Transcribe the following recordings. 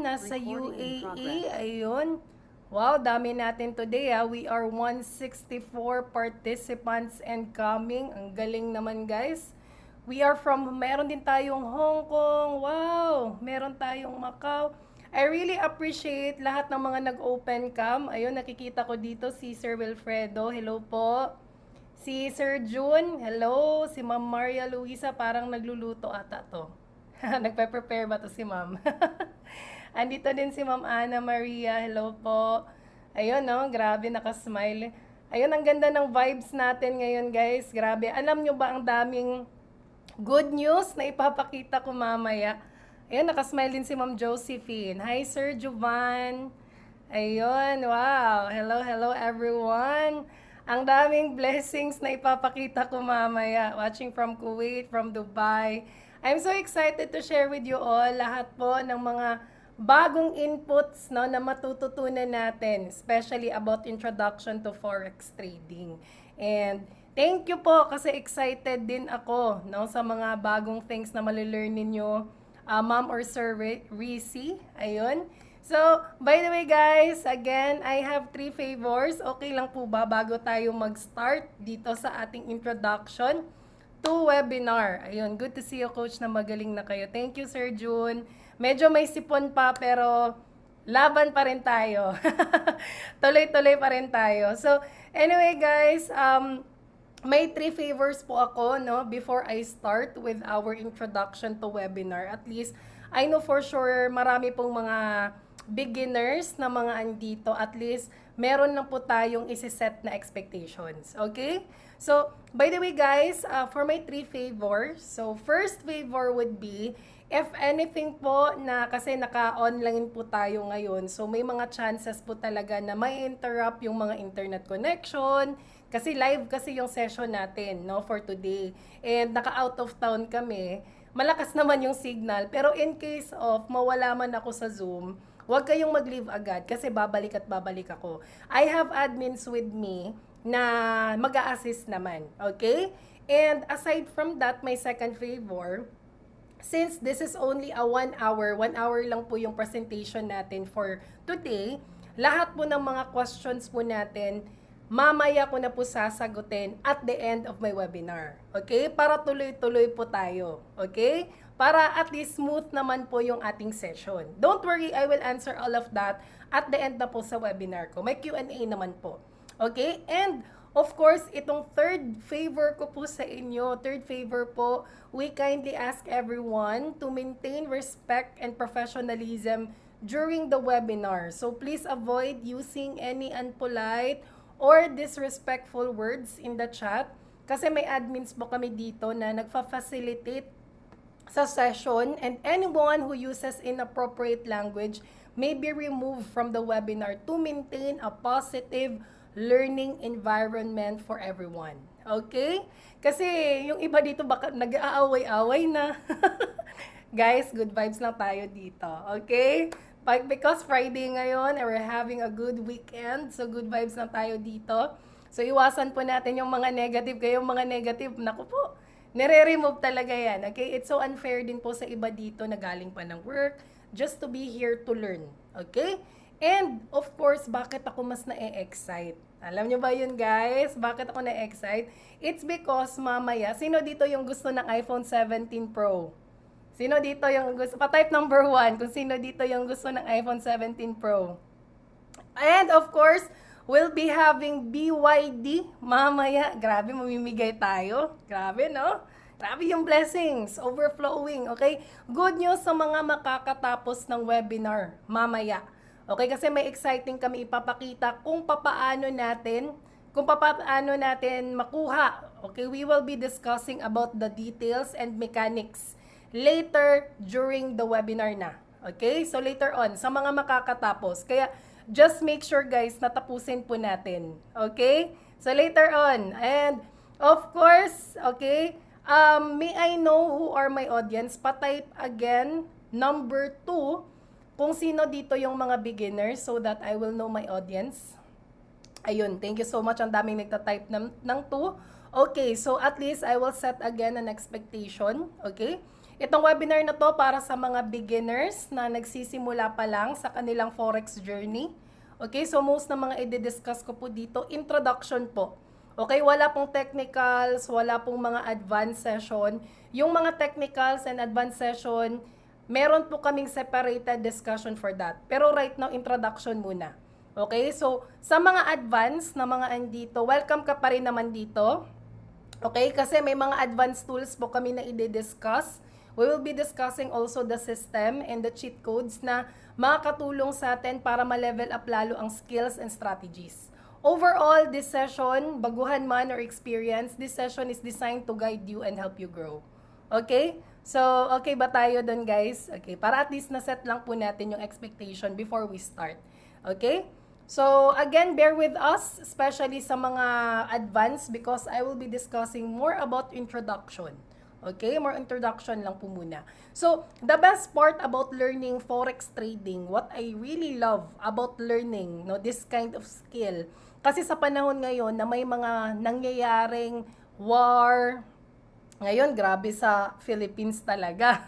nasa UAE. Ayun. Wow, dami natin today ha. We are 164 participants and coming. Ang galing naman guys. We are from, meron din tayong Hong Kong. Wow, meron tayong Macau. I really appreciate lahat ng mga nag-open cam. Ayun, nakikita ko dito si Sir Wilfredo. Hello po. Si Sir June. Hello. Si Ma'am Maria Luisa. Parang nagluluto ata to. Nagpe-prepare ba to si Ma'am? Andito din si Ma'am Ana Maria. Hello po. Ayun, no? Grabe, nakasmile. Ayun, ang ganda ng vibes natin ngayon, guys. Grabe. Alam nyo ba ang daming good news na ipapakita ko mamaya? Ayun, nakasmile din si Ma'am Josephine. Hi, Sir Jovan. Ayun, wow. Hello, hello, everyone. Ang daming blessings na ipapakita ko mamaya. Watching from Kuwait, from Dubai. I'm so excited to share with you all lahat po ng mga bagong inputs, no, na matututunan natin, especially about introduction to forex trading. And thank you po kasi excited din ako, no, sa mga bagong things na malilearn ninyo, Ma'am or Sir Reese. Ayun. So, by the way guys, again, I have 3 favors. Okay lang po ba bago tayo mag-start dito sa ating introduction to webinar? Ayun, good to see you, Coach, na magaling na kayo. Thank you, Sir June. Medyo may sipon pa, pero laban pa rin tayo. Tuloy-tuloy pa rin tayo. So, anyway guys, may 3 favors po ako, no, before I start with our introduction to webinar. At least, I know for sure marami pong mga beginners na mga andito. At least, meron lang po tayong isi-set na expectations. Okay? So, by the way guys, for my 3 favors, so first favor would be, if anything po na kasi naka-online po tayo ngayon, so may mga chances po talaga na may interrupt yung mga internet connection, kasi live kasi yung session natin, no, for today. And naka-out of town kami, malakas naman yung signal, pero in case of mawala man ako sa Zoom, huwag kayong mag-leave agad kasi babalik at babalik ako. I have admins with me na mag-a-assist naman, okay? And aside from that, my second favor, since this is only a 1 hour lang po yung presentation natin for today, lahat po ng mga questions po natin, mamaya ko na po sasagutin at the end of my webinar. Okay? Para tuloy-tuloy po tayo. Okay? Para at least smooth naman po yung ating session. Don't worry, I will answer all of that at the end na po sa webinar ko. May Q&A naman po. Okay? And of course, itong third favor ko po sa inyo, third favor po, we kindly ask everyone to maintain respect and professionalism during the webinar. So please avoid using any unpolite or disrespectful words in the chat kasi may admins po kami dito na nagfa-facilitate sa session, and anyone who uses inappropriate language may be removed from the webinar to maintain a positive learning environment for everyone. Okay? Kasi yung iba dito baka nag-aaway-away na. Guys, good vibes lang tayo dito. Okay? Because Friday ngayon, and we're having a good weekend, so good vibes lang tayo dito. So iwasan po natin yung mga negative. Kayong mga negative, naku po, nire-remove talaga yan. Okay? It's so unfair din po sa iba dito na galing pa ng work just to be here to learn. Okay? And, of course, bakit ako mas na-excite? Alam nyo ba yun, guys? Bakit ako na-excite? It's because mamaya, sino dito yung gusto ng iPhone 17 Pro? Sino dito yung gusto? Pa-type number 1 kung sino dito yung gusto ng iPhone 17 Pro. And, of course, we'll be having BYD mamaya. Grabe, mamimigay tayo. Grabe, no? Grabe yung blessings, overflowing, okay? Good news sa mga makakatapos ng webinar mamaya. Okay, kasi may exciting kami ipapakita kung papaano natin makuha. Okay, we will be discussing about the details and mechanics later during the webinar na. Okay, so later on, sa mga makakatapos. Kaya, just make sure guys, natapusin po natin. Okay? So later on. And of course, okay, may I know who are my audience? Pa-type again, number 2, kung sino dito yung mga beginners so that I will know my audience. Ayun, thank you so much. Ang daming nagta-type ng 2. Okay, so at least I will set again an expectation. Okay? Itong webinar na to para sa mga beginners na nagsisimula pa lang sa kanilang Forex journey. Okay, so most ng mga i-discuss ko po dito, introduction po. Okay, wala pong technicals, wala pong mga advanced session. Yung mga technicals and advanced session, meron po kaming separated discussion for that. Pero right now, introduction muna. Okay, so sa mga advanced na mga andito, welcome ka pa rin naman dito. Okay, kasi may mga advanced tools po kami na i-discuss. We will be discussing also the system and the cheat codes na makakatulong sa atin para ma-level up lalo ang skills and strategies. Overall, this session, baguhan man or experience, this session is designed to guide you and help you grow. Okay? So, okay ba tayo dun, guys? Okay, para at least na-set lang po natin yung expectation before we start. Okay? So, again, bear with us, especially sa mga advanced because I will be discussing more about introduction. Okay, more introduction lang po muna. So, the best part about learning Forex trading, what I really love about learning this kind of skill, kasi sa panahon ngayon na may mga nangyayaring war, ngayon grabe sa Philippines talaga.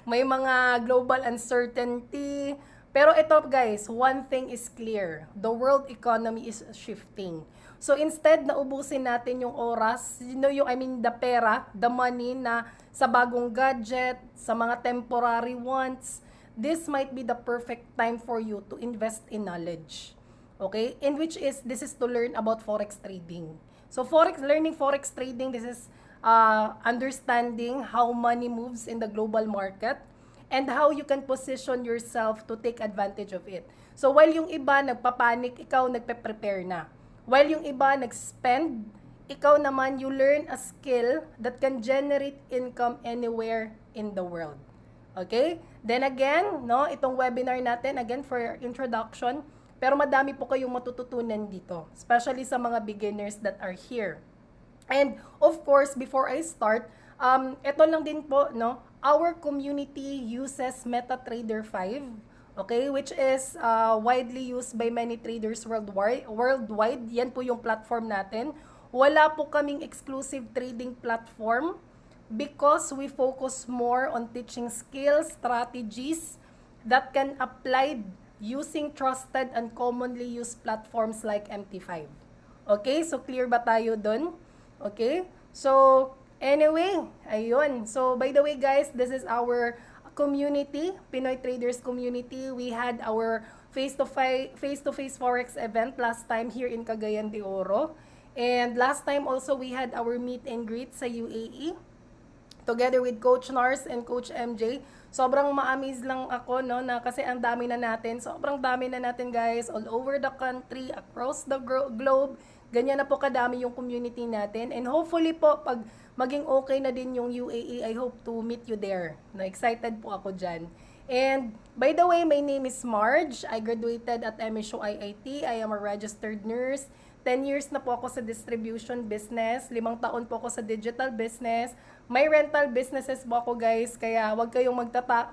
May mga global uncertainty, pero ito guys, one thing is clear, the world economy is shifting. So instead na ubusin natin yung oras, the pera, the money na sa bagong gadget, sa mga temporary wants, this might be the perfect time for you to invest in knowledge. Okay? In which is, this is to learn about Forex trading. So learning Forex trading, this is understanding how money moves in the global market and how you can position yourself to take advantage of it. So while yung iba nagpapanik, ikaw nagpe-prepare na. While yung iba nag-spend, ikaw naman you learn a skill that can generate income anywhere in the world. Okay? Then again, itong webinar natin, again for introduction, pero madami po kayong matututunan dito, especially sa mga beginners that are here. And of course, before I start, ito lang din po, our community uses MetaTrader 5. Okay, which is widely used by many traders worldwide. Yan po yung platform natin. Wala po kaming exclusive trading platform because we focus more on teaching skills, strategies that can apply using trusted and commonly used platforms like MT5. Okay, so clear ba tayo dun? Okay, so anyway, ayun. So by the way guys, this is our community, Pinoy Traders community. We had our face-to-face Forex event last time here in Cagayan de Oro. And last time also we had our meet and greet sa UAE together with Coach Nars and Coach MJ. Sobrang ma-amaze lang ako na kasi ang dami na natin. Sobrang dami na natin guys all over the country, across the globe. Ganyan na po kadami yung community natin. And hopefully po pag maging okay na din yung UAE, I hope to meet you there. Excited po ako dyan. And by the way, my name is Marge. I graduated at MSU IIT. I am a registered nurse. 10 years na po ako sa distribution business. 5 taon po ako sa digital business. May rental businesses po ako guys. Kaya wag kayong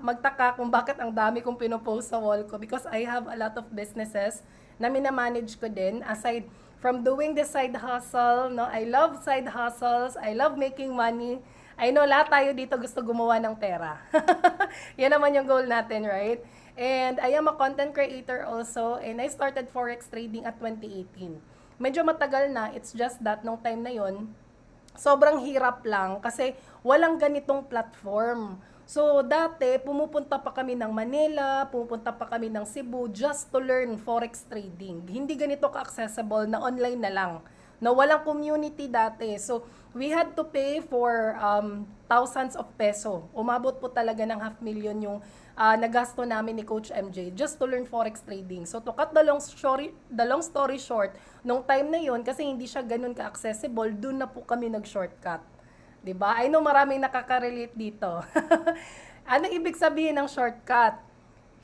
magtaka kung bakit ang dami kong pinopost sa wall ko. Because I have a lot of businesses na minamanage ko din. Aside from doing the side hustle, I love side hustles, I love making money. I know lahat tayo dito gusto gumawa ng pera. Yan naman yung goal natin, right? And I am a content creator also, and I started Forex trading at 2018. Medyo matagal na, it's just that nung time na yon, sobrang hirap lang kasi walang ganitong platform. So, dati, pumupunta pa kami ng Manila, pumupunta pa kami ng Cebu just to learn Forex trading. Hindi ganito ka-accessible na online na lang. Walang community dati. So, we had to pay for thousands of peso. Umabot po talaga ng 500,000 yung nagasto namin ni Coach MJ just to learn Forex trading. So, to cut the long story short, nung time na yon kasi hindi siya ganun ka-accessible, dun na po kami nag-shortcut. Diba? I know maraming nakaka-relate dito. Ano ibig sabihin ng shortcut?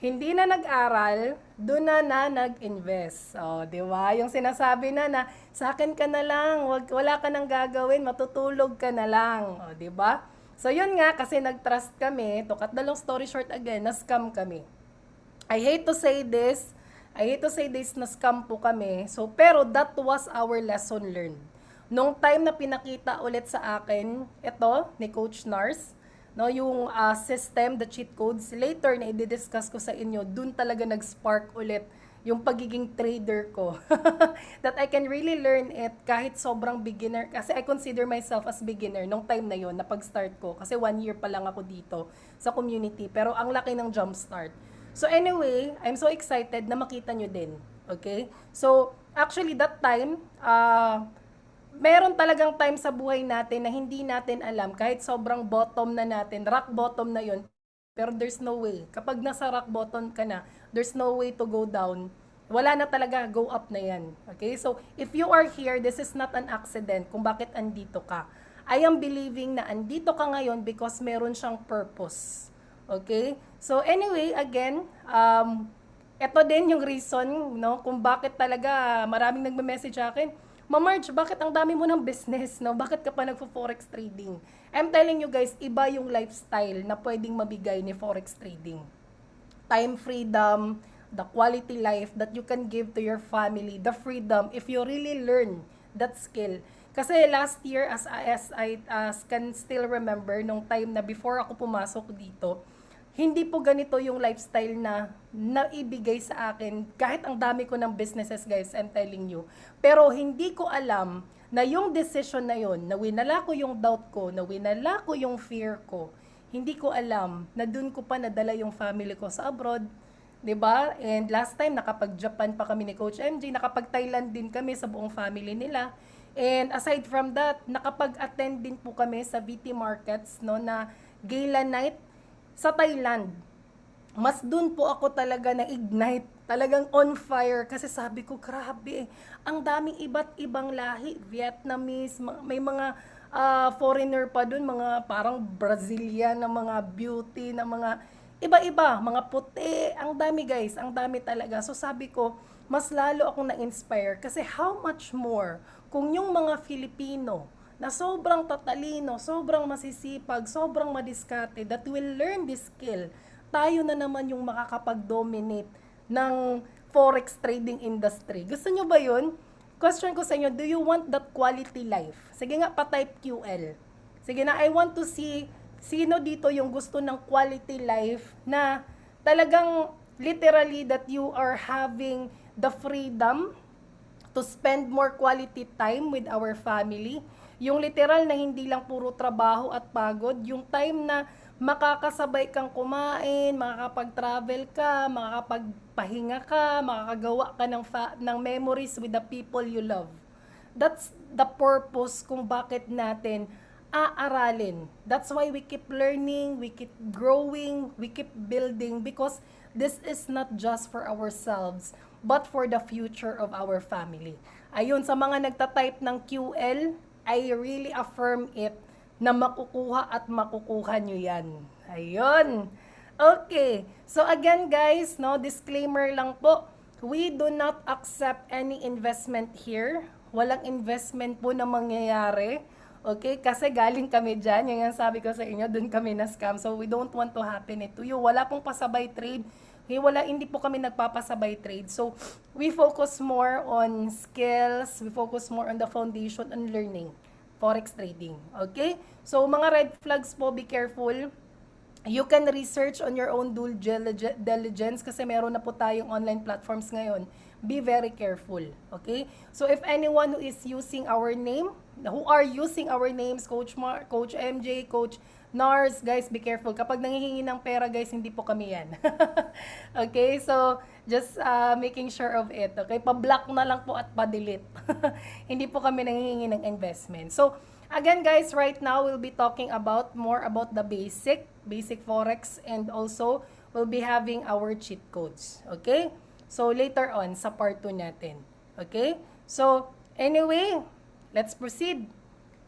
Hindi na nag-aral, doon na nag-invest. O, diba? Yung sinasabi na sa akin ka na lang, wala ka nang gagawin, matutulog ka na lang. O, diba? So, yun nga, kasi nag-trust kami, to cut the long story short again, na-scam kami. I hate to say this, na-scam po kami. So, pero that was our lesson learned. Nung time na pinakita ulit sa akin, ito, ni Coach Nars, no, yung system, the cheat codes, later na i-discuss ko sa inyo, dun talaga nag-spark ulit yung pagiging trader ko. That I can really learn it kahit sobrang beginner. Kasi I consider myself as beginner nung time na yon na pag-start ko. Kasi 1 year pa lang ako dito sa community. Pero ang laki ng jump start. So anyway, I'm so excited na makita nyo din. Okay? So, actually that time, meron talagang time sa buhay natin na hindi natin alam, kahit sobrang bottom na natin, rock bottom na yon, pero there's no way. Kapag nasa rock bottom ka na, there's no way to go down. Wala na talaga, go up na yan. Okay? So, if you are here, this is not an accident kung bakit andito ka. I am believing na andito ka ngayon because meron siyang purpose. Okay? So, anyway, again, ito din yung reason, no, kung bakit talaga maraming nagme-message sa akin, Marge, bakit ang dami mo ng business, no? Bakit ka pa nagfo-forex trading? I'm telling you guys, iba yung lifestyle na pwedeng mabigay ni forex trading. Time freedom, the quality life that you can give to your family, the freedom if you really learn that skill. Kasi last year, as I can still remember, nung time na before ako pumasok dito, hindi po ganito yung lifestyle na naibigay sa akin. Kahit ang dami ko ng businesses, guys, I'm telling you. Pero hindi ko alam na yung decision na yun, na winala ko yung doubt ko, na winala ko yung fear ko, hindi ko alam na dun ko pa nadala yung family ko sa abroad. 'Di ba? And last time, nakapag-Japan pa kami ni Coach MJ, nakapag-Thailand din kami sa buong family nila. And aside from that, nakapag-attend din po kami sa VT Markets, no, na gala night sa Thailand. Mas dun po ako talaga na-ignite, talagang on fire, kasi sabi ko, grabe, ang daming iba't ibang lahi, Vietnamese, may mga foreigner pa dun, mga parang Brazilian, na mga beauty, na mga iba-iba, mga puti, ang dami guys, ang dami talaga. So sabi ko, mas lalo akong na-inspire, kasi how much more kung yung mga Filipino, na sobrang tatalino, sobrang masisipag, sobrang madiskarte, that will learn this skill, tayo na naman yung makakapag-dominate ng forex trading industry. Gusto nyo ba yun? Question ko sa inyo, do you want that quality life? Sige nga, pa-type QL. Sige na, I want to see sino dito yung gusto ng quality life na talagang literally that you are having the freedom to spend more quality time with our family. Yung literal na hindi lang puro trabaho at pagod, yung time na makakasabay kang kumain, makakapag-travel ka, makakapagpahinga ka, makakagawa ka ng memories with the people you love. That's the purpose kung bakit natin aaralin. That's why we keep learning, we keep growing, we keep building, because this is not just for ourselves, but for the future of our family. Ayun, sa mga nagta-type ng QL, I really affirm it na makukuha at makukuha nyo yan. Ayun. Okay. So again guys, no, disclaimer lang po. We do not accept any investment here. Walang investment po na mangyayari. Okay? Kasi galing kami dyan. Yung sabi ko sa inyo, dun kami na-scam. So we don't want to happen it to you. Wala pong pasabay trade. Okay? Hindi po kami nagpapasabay trade. So we focus more on skills. We focus more on the foundation and learning. Forex trading. Okay? So, mga red flags po, be careful. You can research on your own due diligence kasi meron na po tayong online platforms ngayon. Be very careful. Okay? So, if anyone who is using our name, who are using our names, Coach MJ, Coach Nars, guys, be careful. Kapag nangihingi ng pera, guys, hindi po kami yan. Okay? So, just making sure of it. Okay? Pa-block na lang po at pa-delete. Hindi po kami nangihingi ng investment. So, again, guys, right now, we'll be talking more about the basic Forex, and also, we'll be having our cheat codes. Okay? So, later on, sa part 2 natin. Okay? So, anyway, let's proceed.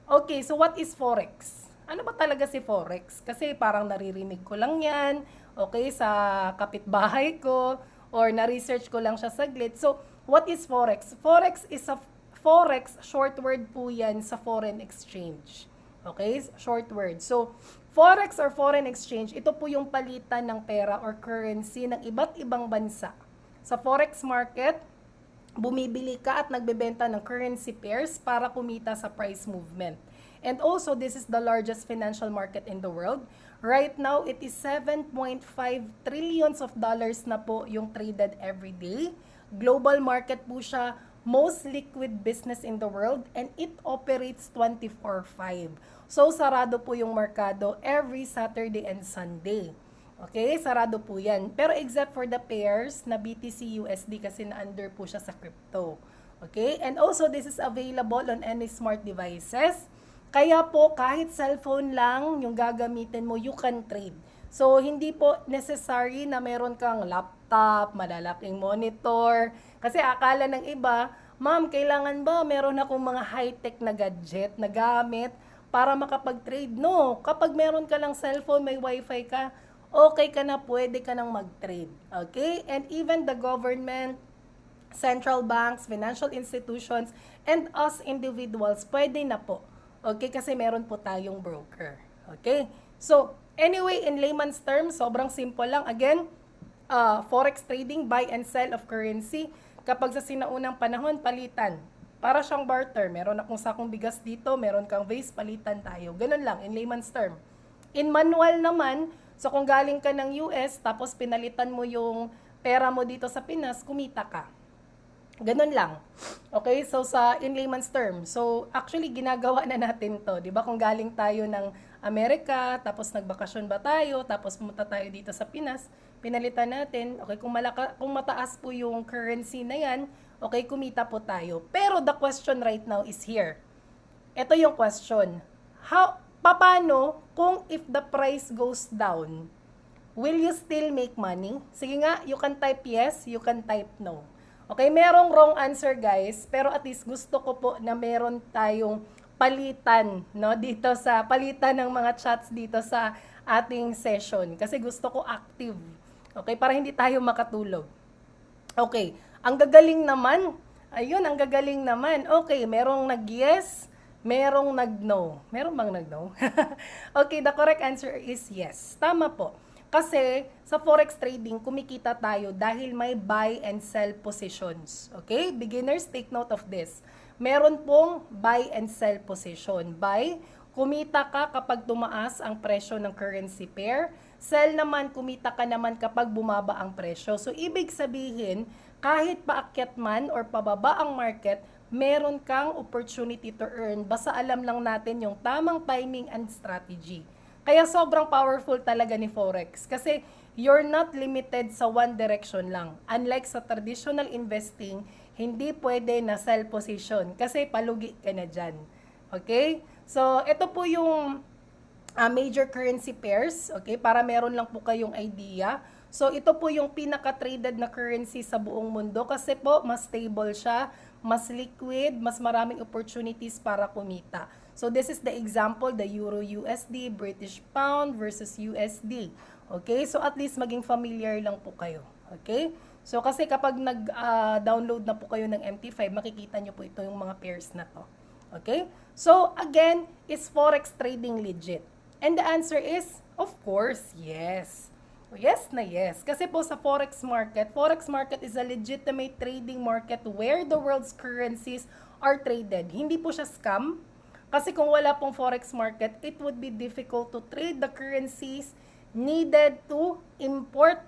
Okay, so what is Forex? Ano ba talaga si Forex? Kasi parang naririnig ko lang yan, okay, sa kapitbahay ko, or na-research ko lang siya saglit. So, what is Forex? Forex, short word po yan sa foreign exchange. Okay? Short word. So, Forex or foreign exchange, ito po yung palitan ng pera or currency ng iba't ibang bansa. Sa Forex market, bumibili ka at nagbebenta ng currency pairs para kumita sa price movement. And also, this is the largest financial market in the world, Right now, it is 7.5 trillions of dollars na po yung traded every day. Global market po siya, most liquid business in the world, and it operates 24/5. So, sarado po yung merkado every Saturday and Sunday. Okay, sarado po yan. Pero except for the pairs na BTC USD kasi na-under po siya sa crypto. Okay, and also this is available on any smart devices. Kaya po, kahit cellphone lang yung gagamitin mo, you can trade. So, hindi po necessary na meron kang laptop, malalaking monitor. Kasi akala ng iba, ma'am, kailangan ba meron akong mga high-tech na gadget na gamit para makapag-trade? No, kapag meron ka lang cellphone, may wifi ka, okay ka na, pwede ka nang mag-trade. Okay? And even the government, central banks, financial institutions, and us individuals, pwede na po. Okay, kasi meron po tayong broker. Okay? So, anyway, in layman's terms, sobrang simple lang. Again, forex trading, buy and sell of currency. Kapag sa sinaunang panahon, palitan. Para siyang barter. Meron akong sakong bigas dito, meron kang vase, palitan tayo. Ganun lang, in layman's term. In manual naman, so kung galing ka ng US, tapos pinalitan mo yung pera mo dito sa Pinas, kumita ka. Ganun lang. Okay? So, sa in layman's term. So, actually, ginagawa na natin to. Diba? Kung galing tayo ng Amerika, tapos nagbakasyon ba tayo, tapos pumunta tayo dito sa Pinas, pinalitan natin. Okay? Kung mataas po yung currency na yan, okay, kumita po tayo. Pero the question right now is here. Ito yung question. Paano kung if the price goes down, will you still make money? Sige nga, you can type yes, you can type no. Okay, merong wrong answer guys, pero at least gusto ko po na meron tayong palitan, no, dito sa palitan ng mga chats dito sa ating session kasi gusto ko active. Okay, para hindi tayo makatulog. Okay, ang gagaling naman. Ayun, ang gagaling naman. Okay, merong nag-yes, merong nag-no. Meron bang nag-no? Okay, the correct answer is yes. Tama po. Kasi sa forex trading, kumikita tayo dahil may buy and sell positions. Okay? Beginners, take note of this. Meron pong buy and sell position. Buy, kumita ka kapag tumaas ang presyo ng currency pair. Sell naman, kumita ka naman kapag bumaba ang presyo. So, ibig sabihin, kahit paakyat man or pababa ang market, meron kang opportunity to earn. Basta alam lang natin yung tamang timing and strategy. Kaya sobrang powerful talaga ni Forex kasi you're not limited sa one direction lang. Unlike sa traditional investing, hindi pwede na sell position kasi palugi ka na dyan. Okay? So, ito po yung major currency pairs. Okay? Para meron lang po kayong idea. So, ito po yung pinaka-traded na currency sa buong mundo kasi po mas stable siya, mas liquid, mas maraming opportunities para kumita. So, this is the example, the Euro USD, British Pound versus USD. Okay? So, at least maging familiar lang po kayo. Okay? So, kasi kapag nag-download na po kayo ng MT5, makikita nyo po ito yung mga pairs na to. Okay? So, again, is Forex trading legit? And the answer is, of course, yes. Yes na yes. Kasi po sa Forex market is a legitimate trading market where the world's currencies are traded. Hindi po siya scam. Kasi kung wala pong forex market, it would be difficult to trade the currencies needed to import,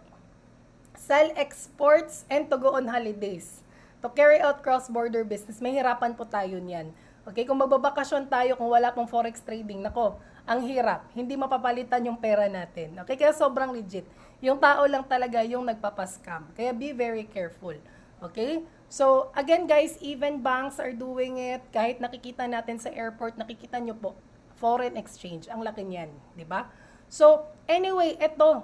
sell exports, and to go on holidays. To carry out cross-border business, may hirapan po tayo niyan. Okay, kung magbabakasyon tayo kung wala pong forex trading, nako, ang hirap. Hindi mapapalitan yung pera natin. Okay, kaya sobrang legit. Yung tao lang talaga yung nagpapaskam. Kaya be very careful. Okay? So, again guys, even banks are doing it. Kahit nakikita natin sa airport, nakikita nyo po, foreign exchange. Ang laki niyan, di ba? So, anyway, eto.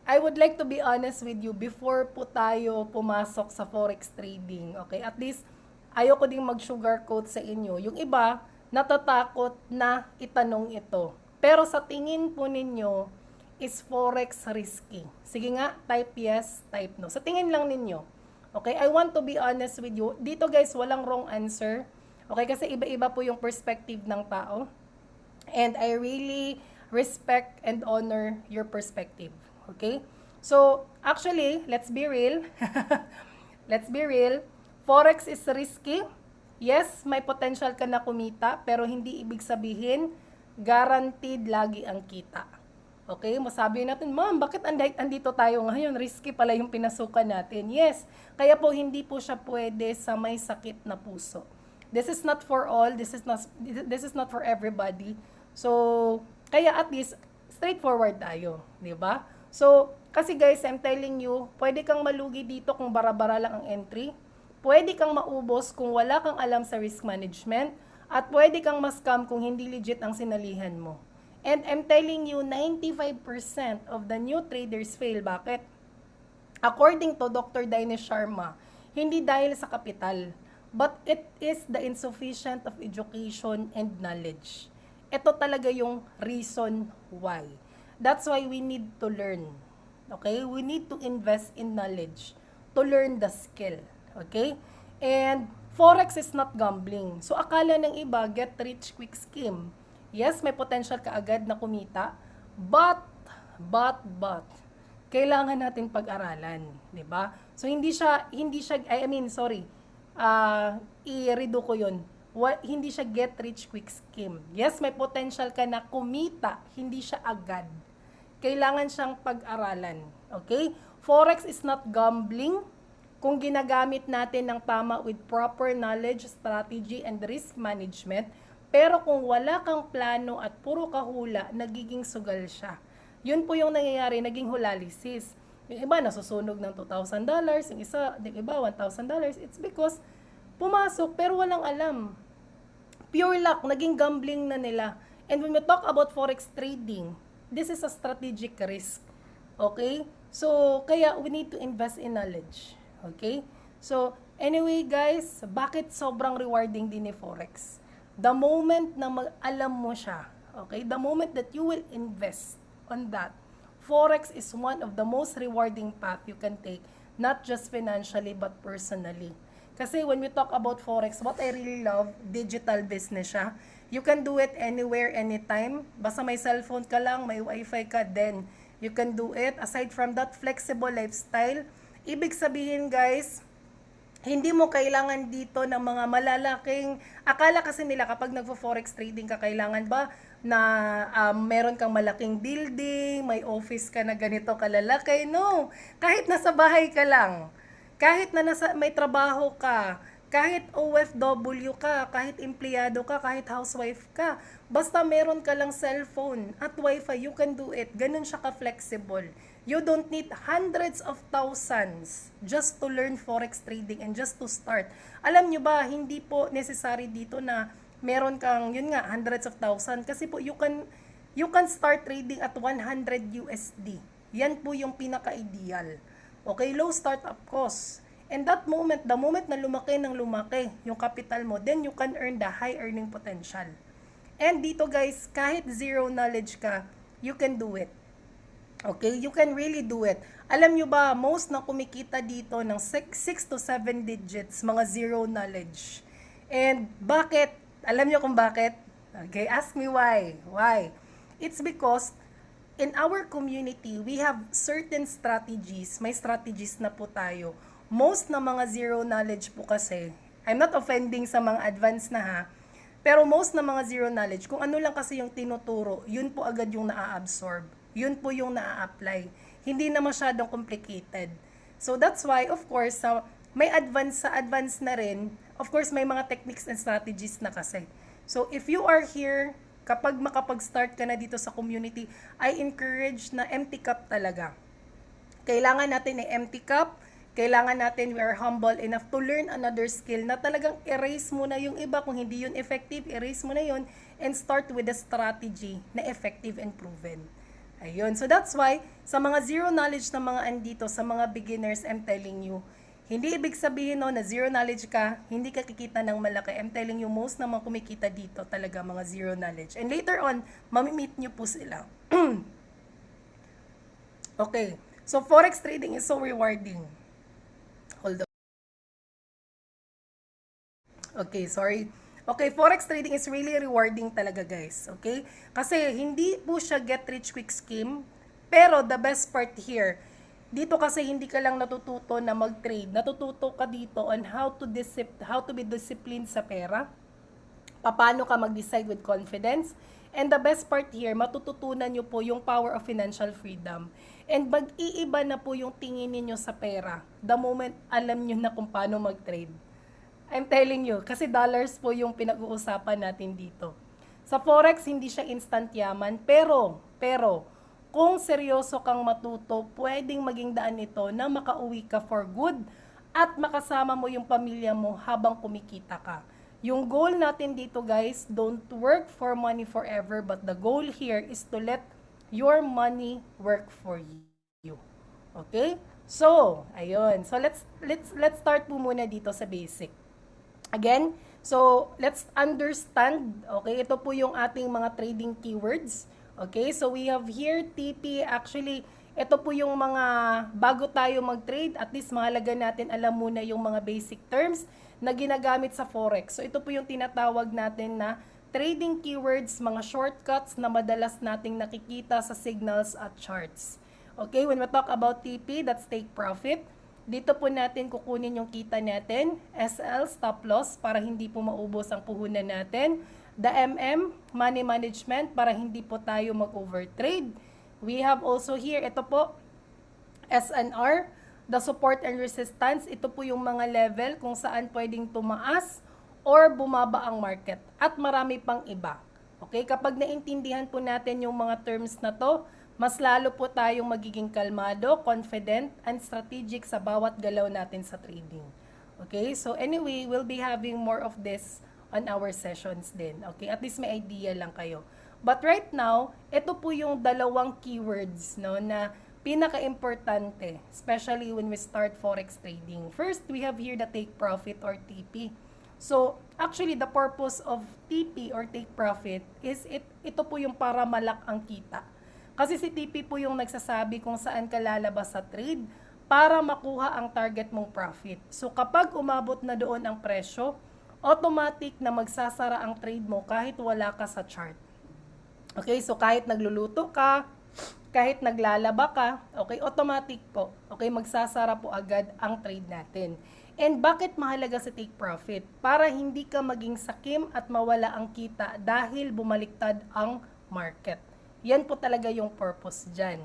I would like to be honest with you before po tayo pumasok sa forex trading. Okay? At least, ayoko ding mag-sugarcoat sa inyo. Yung iba, natatakot na itanong ito. Pero sa tingin po ninyo, is forex risky? Sige nga, type yes, type no. Sa tingin lang ninyo. Okay, I want to be honest with you. Dito guys, walang wrong answer. Okay, kasi iba-iba po yung perspective ng tao. And I really respect and honor your perspective. Okay? So, actually, let's be real. Let's be real. Forex is risky. Yes, may potential ka na kumita, pero hindi ibig sabihin, guaranteed lagi ang kita. Okay, masabi natin, ma'am, bakit andito tayo ngayon? Risky pala yung pinasukan natin. Yes, kaya po hindi po siya pwede sa may sakit na puso. This is not for all, this is not for everybody. So, kaya at least straightforward tayo, 'di ba? So, kasi guys, I'm telling you, pwede kang malugi dito kung bara-bara lang ang entry. Pwede kang maubos kung wala kang alam sa risk management. At pwede kang ma-scam kung hindi legit ang sinalihan mo. And I'm telling you, 95% of the new traders fail. Bakit? According to Dr. Dinesh Sharma, hindi dahil sa kapital, but it is the insufficient of education and knowledge. Ito talaga yung reason why. That's why we need to learn. Okay? We need to invest in knowledge to learn the skill. Okay? And Forex is not gambling. So, akala ng iba, get rich quick scheme. Yes, may potential ka agad na kumita. But, kailangan natin pag-aralan. 'Di ba? So, hindi siya, i-redo ko yun. Hindi siya get rich quick scheme. Yes, may potential ka na kumita. Hindi siya agad. Kailangan siyang pag-aralan. Okay? Forex is not gambling. Kung ginagamit natin ng tama with proper knowledge, strategy, and risk management, pero kung wala kang plano at puro kahula, nagiging sugal siya. Yun po yung nangyayari, naging hulalisis. Yung iba nasusunog ng $2,000, yung iba $1,000. It's because pumasok pero walang alam. Pure luck, naging gambling na nila. And when we talk about forex trading, this is a strategic risk. Okay? So, kaya we need to invest in knowledge. Okay? So, anyway guys, bakit sobrang rewarding din ni Forex? The moment na alam mo siya, okay? The moment that you will invest on that, Forex is one of the most rewarding path you can take, not just financially but personally. Kasi when we talk about Forex, what I really love, digital business siya. You can do it anywhere, anytime. Basta may cellphone ka lang, may wifi ka, then you can do it. Aside from that, flexible lifestyle. Ibig sabihin guys, hindi mo kailangan dito ng mga malalaking, akala kasi nila kapag nagfo-forex trading ka, kailangan ba na meron kang malaking building, may office ka na ganito kalalaki. No, kahit nasa bahay ka lang, kahit na may trabaho ka, kahit OFW ka, kahit empleyado ka, kahit housewife ka, basta meron ka lang cellphone at wifi, you can do it. Ganun siya ka-flexible. You don't need hundreds of thousands just to learn forex trading and just to start. Alam nyo ba, hindi po necessary dito na meron kang, yun nga, hundreds of thousands. Kasi po, you can start trading at 100 USD. Yan po yung pinaka-ideal. Okay, low startup cost. And that moment, the moment na lumaki yung capital mo, then you can earn the high earning potential. And dito guys, kahit zero knowledge ka, you can do it. Okay, you can really do it. Alam nyo ba, most na kumikita dito ng 6 to 7 digits, mga zero knowledge. And bakit? Alam nyo kung bakit? Okay, ask me why. Why? It's because in our community, we have certain strategies. May strategies na po tayo. Most na mga zero knowledge po kasi, I'm not offending sa mga advanced na ha, pero most na mga zero knowledge, kung ano lang kasi yung tinuturo, yun po agad yung naa-absorb. Yun po yung naa-apply. Hindi na masyadong complicated. So that's why, of course, may advance na rin. Of course, may mga techniques and strategies na kasi. So if you are here, kapag makapag-start ka na dito sa community, I encourage na empty cup talaga. Kailangan natin ay empty cup. Kailangan natin, we are humble enough to learn another skill na talagang erase mo na yung iba. Kung hindi yun effective, erase mo na yun and start with a strategy na effective and proven. Ayun. So that's why, sa mga zero knowledge na mga andito, sa mga beginners, I'm telling you, hindi ibig sabihin no, na zero knowledge ka, hindi ka kikita ng malaki. I'm telling you, most naman kumikita dito talaga mga zero knowledge. And later on, mamimit nyo po sila. Okay. So, forex trading is so rewarding. Hold on. Okay, sorry. Okay, forex trading is really rewarding talaga guys, okay? Kasi hindi po siya get rich quick scheme, pero the best part here, dito kasi hindi ka lang natututo na mag-trade, natututo ka dito on how to be disciplined sa pera, paano ka mag-decide with confidence, And the best part here, matututunan nyo po yung power of financial freedom. And mag-iiba na po yung tingin ninyo sa pera the moment alam nyo na kung paano mag-trade. I'm telling you, kasi dollars po yung pinag-uusapan natin dito. Sa Forex, hindi siya instant yaman, pero, kung seryoso kang matuto, pwedeng maging daan ito na makauwi ka for good at makasama mo yung pamilya mo habang kumikita ka. Yung goal natin dito guys, don't work for money forever, but the goal here is to let your money work for you. Okay? So, ayun. So let's start po muna dito sa basic. Again, so let's understand, okay? Ito po yung ating mga trading keywords. Okay? So we have here TP. Actually, ito po yung mga bago tayo mag-trade, at least mahalaga natin alam muna yung mga basic terms na ginagamit sa Forex. So ito po yung tinatawag natin na trading keywords, mga shortcuts na madalas nating nakikita sa signals at charts. Okay, when we talk about TP, that's take profit. Dito po natin kukunin yung kita natin, SL, stop loss, para hindi po maubos ang puhunan natin. The MM, money management, para hindi po tayo mag-overtrade. We have also here, ito po, SNR, the support and resistance. Ito po yung mga level kung saan pwedeng tumaas or bumaba ang market. At marami pang iba. Okay, kapag naintindihan po natin yung mga terms na to, mas lalo po tayong magiging kalmado, confident, and strategic sa bawat galaw natin sa trading. Okay, so anyway, we'll be having more of this on our sessions din. Okay, at least may idea lang kayo. But right now, ito po yung dalawang keywords, no, na pinaka-importante, especially when we start Forex trading. First, we have here the take profit or TP. So, actually, the purpose of TP or take profit is ito po yung para malak ang kita. Kasi si TP po yung nagsasabi kung saan ka lalabas sa trade para makuha ang target mong profit. So, kapag umabot na doon ang presyo, automatic na magsasara ang trade mo kahit wala ka sa chart. Okay, so kahit nagluluto ka, kahit naglalaba ka, okay, automatic po. Okay, magsasara po agad ang trade natin. And bakit mahalaga sa take profit? Para hindi ka maging sakim at mawala ang kita dahil bumaliktad ang market. Yan po talaga yung purpose dyan.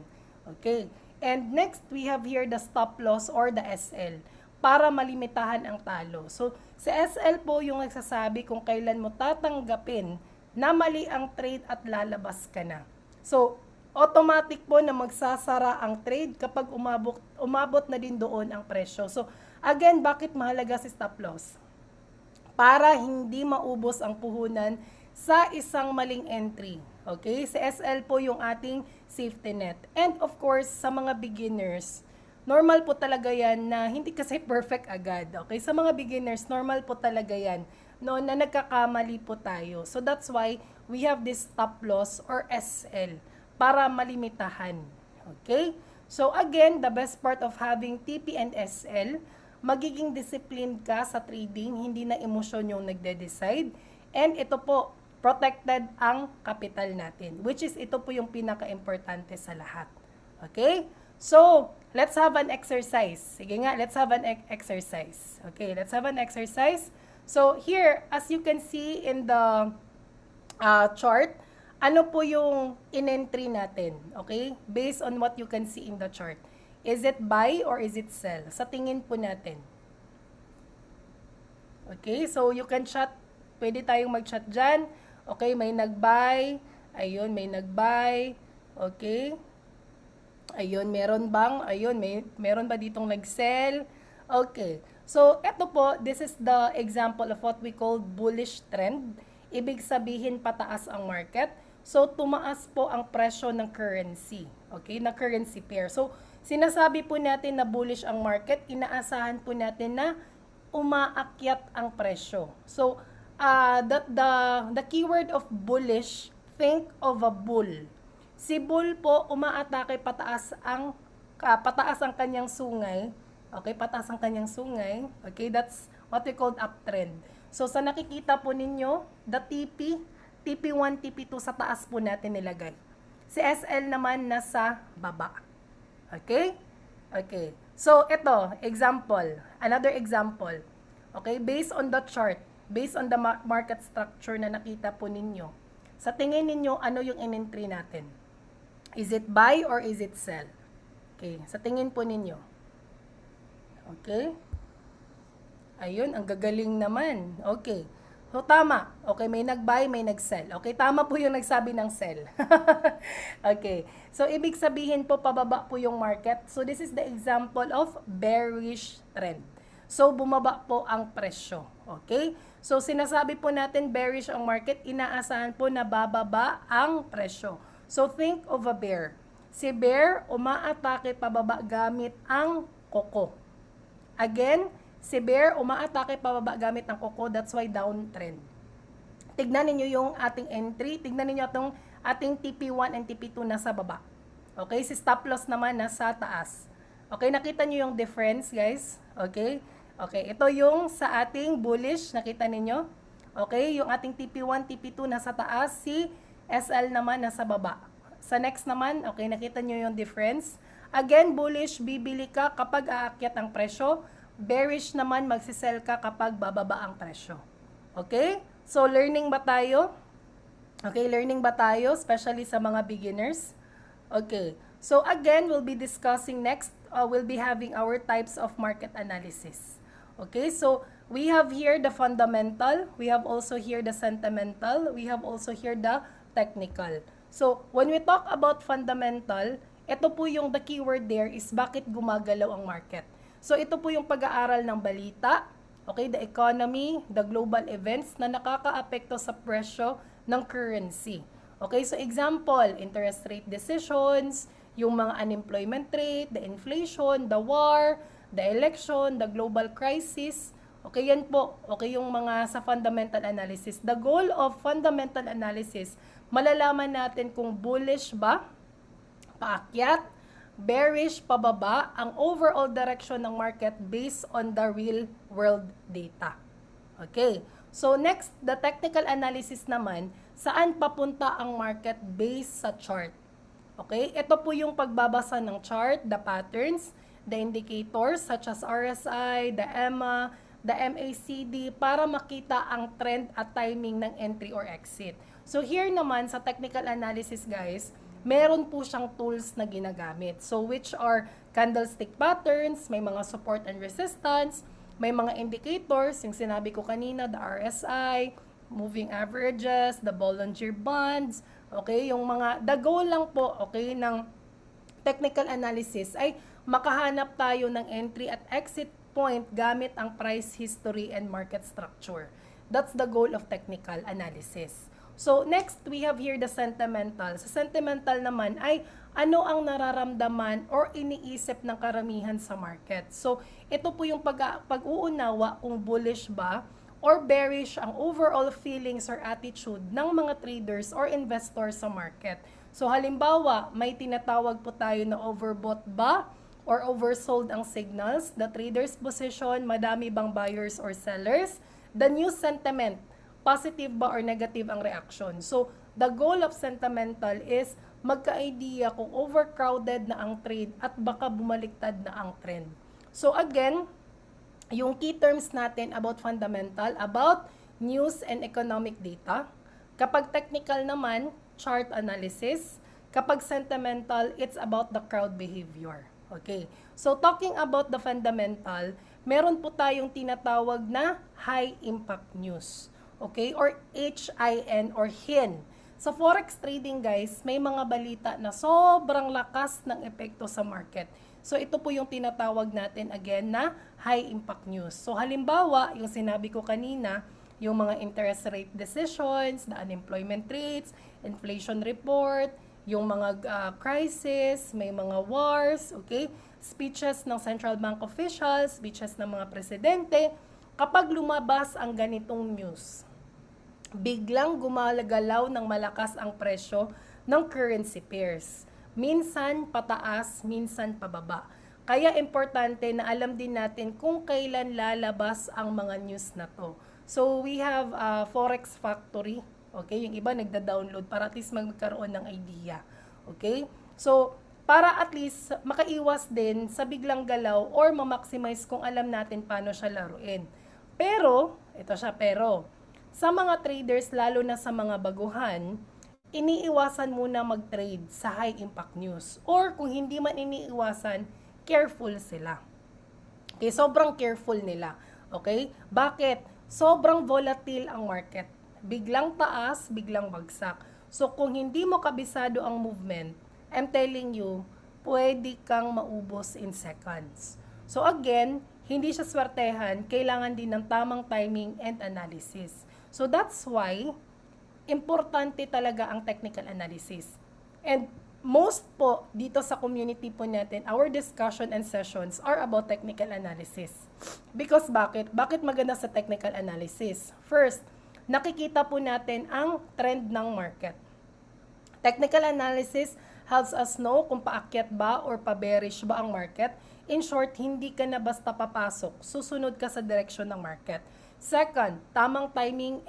Okay, and next we have here the stop loss or the SL para malimitahan ang talo. So, sa SL po yung nagsasabi kung kailan mo tatanggapin na mali ang trade at lalabas ka na. So, automatic po na magsasara ang trade kapag umabot na din doon ang presyo. So, again, bakit mahalaga si stop loss? Para hindi maubos ang puhunan sa isang maling entry. Okay? Si SL po yung ating safety net. And of course, sa mga beginners, normal po talaga yan na hindi kasi perfect agad. Okay? Sa mga beginners, normal po talaga yan no, na nagkakamali po tayo. So that's why we have this stop loss or SL para malimitahan. Okay? So again, the best part of having TP and SL, magiging disciplined ka sa trading, hindi na emosyon yung nagde-decide. And ito po, protected ang capital natin, which is ito po yung pinaka-importante sa lahat. Okay? So, let's have an exercise. Sige nga, let's have an exercise. Okay, let's have an exercise. So, here, as you can see in the chart, ano po yung in-entry natin? Okay? Based on what you can see in the chart. Is it buy or is it sell? Sa tingin po natin. Okay, so you can chat. Pwede tayong mag-chat dyan. Okay, may nag-buy. Ayun, may nag-buy. Okay. Ayun, meron bang? Ayun, meron ba ditong nag-sell? Okay. So, eto po, this is the example of what we call bullish trend. Ibig sabihin, pataas ang market. So, tumaas po ang presyo ng currency. Okay, na currency pair. So, sinasabi po natin na bullish ang market, inaasahan po natin na umaakyat ang presyo. So, the keyword of bullish, think of a bull. Si bull po, umaatake pataas ang kanyang sungay. Okay, pataas ang kanyang sungay. Okay, that's what we call uptrend. So, sa nakikita po ninyo, the TP1, TP2 sa taas po natin nilagay. Si SL naman nasa baba. Okay? Okay. So, ito, example. Another example. Okay, based on the chart, based on the market structure na nakita po ninyo, Sa tingin ninyo, ano yung in-entry natin? Is it buy or is it sell? Okay, sa tingin po ninyo. Okay? Ayun, ang gagaling naman. Okay. So, tama. Okay, may nag-buy, may nag-sell. Okay, tama po yung nagsabi ng sell. Okay. So, ibig sabihin po, pababa po yung market. So, this is the example of bearish trend. So, bumaba po ang presyo. Okay? So, sinasabi po natin bearish ang market, inaasahan po na bababa ang presyo. So, think of a bear. Si bear, umaatake pababa gamit ang koko. Again, si bear, umaatake pababa gamit ang koko. That's why downtrend. Tignan ninyo yung ating entry. Tignan ninyo itong ating TP1 and TP2 nasa baba. Okay? Si stop loss naman nasa taas. Okay? Nakita nyo yung difference, guys? Okay? Okay, ito yung sa ating bullish, nakita ninyo? Okay, yung ating TP1, TP2 nasa taas, si SL naman nasa baba. Sa next naman, okay, nakita nyo yung difference. Again, bullish, bibili ka kapag aakyat ang presyo. Bearish naman, magsisell ka kapag bababa ang presyo. Okay? So, learning ba tayo? Okay, learning ba tayo? Especially sa mga beginners? Okay. So, again, we'll be discussing next, we'll be having our types of market analysis. Okay, so we have here the fundamental, we have also here the sentimental, we have also here the technical. So, when we talk about fundamental, ito po yung the keyword there is bakit gumagalaw ang market. So, ito po yung pag-aaral ng balita, okay, the economy, the global events na nakakaapekto sa presyo ng currency. Okay, so example, interest rate decisions, yung mga unemployment rate, the inflation, the war, the election, the global crisis. Okay, yan po. Okay, yung mga sa fundamental analysis. The goal of fundamental analysis, malalaman natin kung bullish ba, paakyat, bearish, pababa, ang overall direction ng market based on the real world data. Okay, so next, the technical analysis naman, saan papunta ang market based sa chart. Okay, ito po yung pagbabasa ng chart, the patterns, the indicators such as RSI, the EMA, the MACD para makita ang trend at timing ng entry or exit. So here naman sa technical analysis guys, meron po siyang tools na ginagamit. So which are candlestick patterns, may mga support and resistance, may mga indicators, yung sinabi ko kanina, the RSI, moving averages, the Bollinger Bands, okay, yung mga, the goal lang po, okay, ng technical analysis ay makahanap tayo ng entry at exit point gamit ang price history and market structure. That's the goal of technical analysis. So next, we have here the sentimental. Sa sentimental naman ay ano ang nararamdaman or iniisip ng karamihan sa market. So ito po yung pag-uunawa kung bullish ba or bearish ang overall feelings or attitude ng mga traders or investors sa market. So halimbawa, may tinatawag po tayo na overbought ba or oversold ang signals, the trader's position, madami bang buyers or sellers, the new sentiment, positive ba or negative ang reaction. So, the goal of sentimental is magka-idea kung overcrowded na ang trade at baka bumaliktad na ang trend. So, again, yung key terms natin about fundamental, about news and economic data. Kapag technical naman, chart analysis. Kapag sentimental, it's about the crowd behavior. Okay. So, talking about the fundamental, meron po tayong tinatawag na high impact news. Okay? Or HIN or HIN. Sa forex trading guys, may mga balita na sobrang lakas ng epekto sa market. So, ito po yung tinatawag natin again na high impact news. So, halimbawa, yung sinabi ko kanina, yung mga interest rate decisions, the unemployment rates, inflation report, yung mga crisis, may mga wars, okay? Speeches ng central bank officials, speeches ng mga presidente. Kapag lumabas ang ganitong news, biglang gumagalaw ng malakas ang presyo ng currency pairs. Minsan pataas, minsan pababa. Kaya importante na alam din natin kung kailan lalabas ang mga news na to. So we have Forex Factory. Okay, yung iba nagda-download para at least magkaroon ng idea. Okay? So, para at least makaiwas din sa biglang galaw or ma-maximize kung alam natin paano siya laruin. Pero, ito siya pero, sa mga traders, lalo na sa mga baguhan, iniiwasan muna mag-trade sa high impact news. Or kung hindi man iniiwasan, careful sila. Okay, sobrang careful nila. Okay? Bakit? Sobrang volatile ang market. Biglang taas, biglang bagsak. So kung hindi mo kabisado ang movement, I'm telling you, pwede kang maubos in seconds. So again, hindi siya swertehan, kailangan din ng tamang timing and analysis. So that's why, importante talaga ang technical analysis. And most po dito sa community po natin, our discussion and sessions are about technical analysis. Because bakit? Bakit maganda sa technical analysis? First, nakikita po natin ang trend ng market. Technical analysis helps us know kung paakyat ba or pa-bearish ba ang market. In short, hindi ka na basta papasok, susunod ka sa direksyon ng market. Second, tamang timing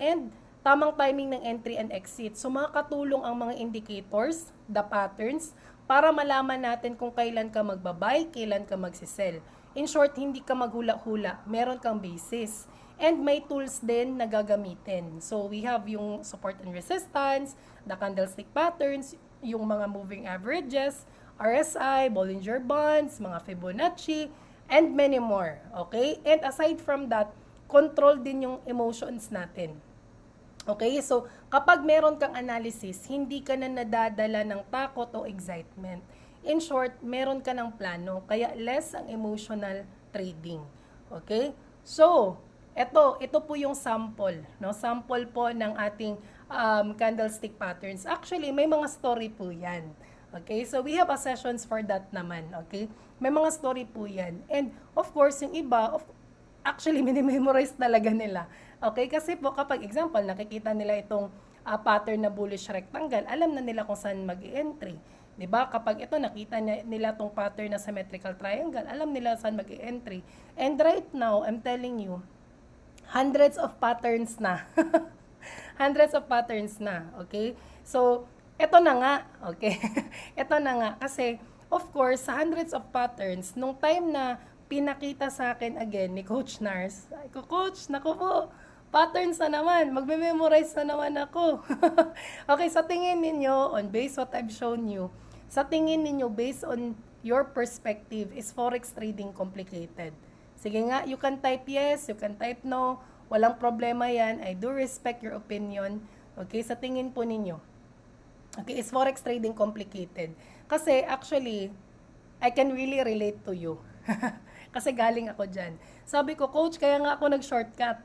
ng entry and exit. So makakatulong ang mga indicators, the patterns, para malaman natin kung kailan ka magbabuy, kailan ka magsisell. In short, hindi ka maghula-hula, meron kang basis. And may tools din na gagamitin. So we have yung support and resistance, the candlestick patterns, yung mga moving averages, RSI, Bollinger Bands, mga Fibonacci, and many more. Okay? And aside from that, control din yung emotions natin. Okay? So, kapag meron kang analysis, hindi ka na nadadala ng takot o excitement. In short, meron ka ng plano, kaya less ang emotional trading. Okay? So, ito po yung sample, no? Sample po ng ating candlestick patterns. Actually, may mga story po 'yan. Okay? So, we have a sessions for that naman, okay? May mga story po 'yan. And of course, yung iba, actually, minimemorize talaga nila. Okay? Kasi po, kapag example, nakikita nila itong pattern na bullish rectangle, alam na nila kung saan mag-i-entry. 'Di ba? Kapag ito nakita nila tong pattern na symmetrical triangle, alam nila saan mag-i-entry. And right now, I'm telling you, hundreds of patterns na. Hundreds of patterns na, okay? So, ito na nga, okay? Ito na nga kasi of course, sa hundreds of patterns, nung time na pinakita sa akin again ni Coach Nars, ay ko, Coach, naku po, patterns na naman, magme-memorize na naman ako. Okay, sa tingin ninyo, on base what I've shown you, sa tingin ninyo, based on your perspective, is forex trading complicated? Sige nga, you can type yes, you can type no, walang problema yan, I do respect your opinion. Okay, sa tingin po ninyo, okay, is forex trading complicated? Kasi actually, I can really relate to you. Kasi galing ako dyan. Sabi ko, Coach, kaya nga ako nag-shortcut.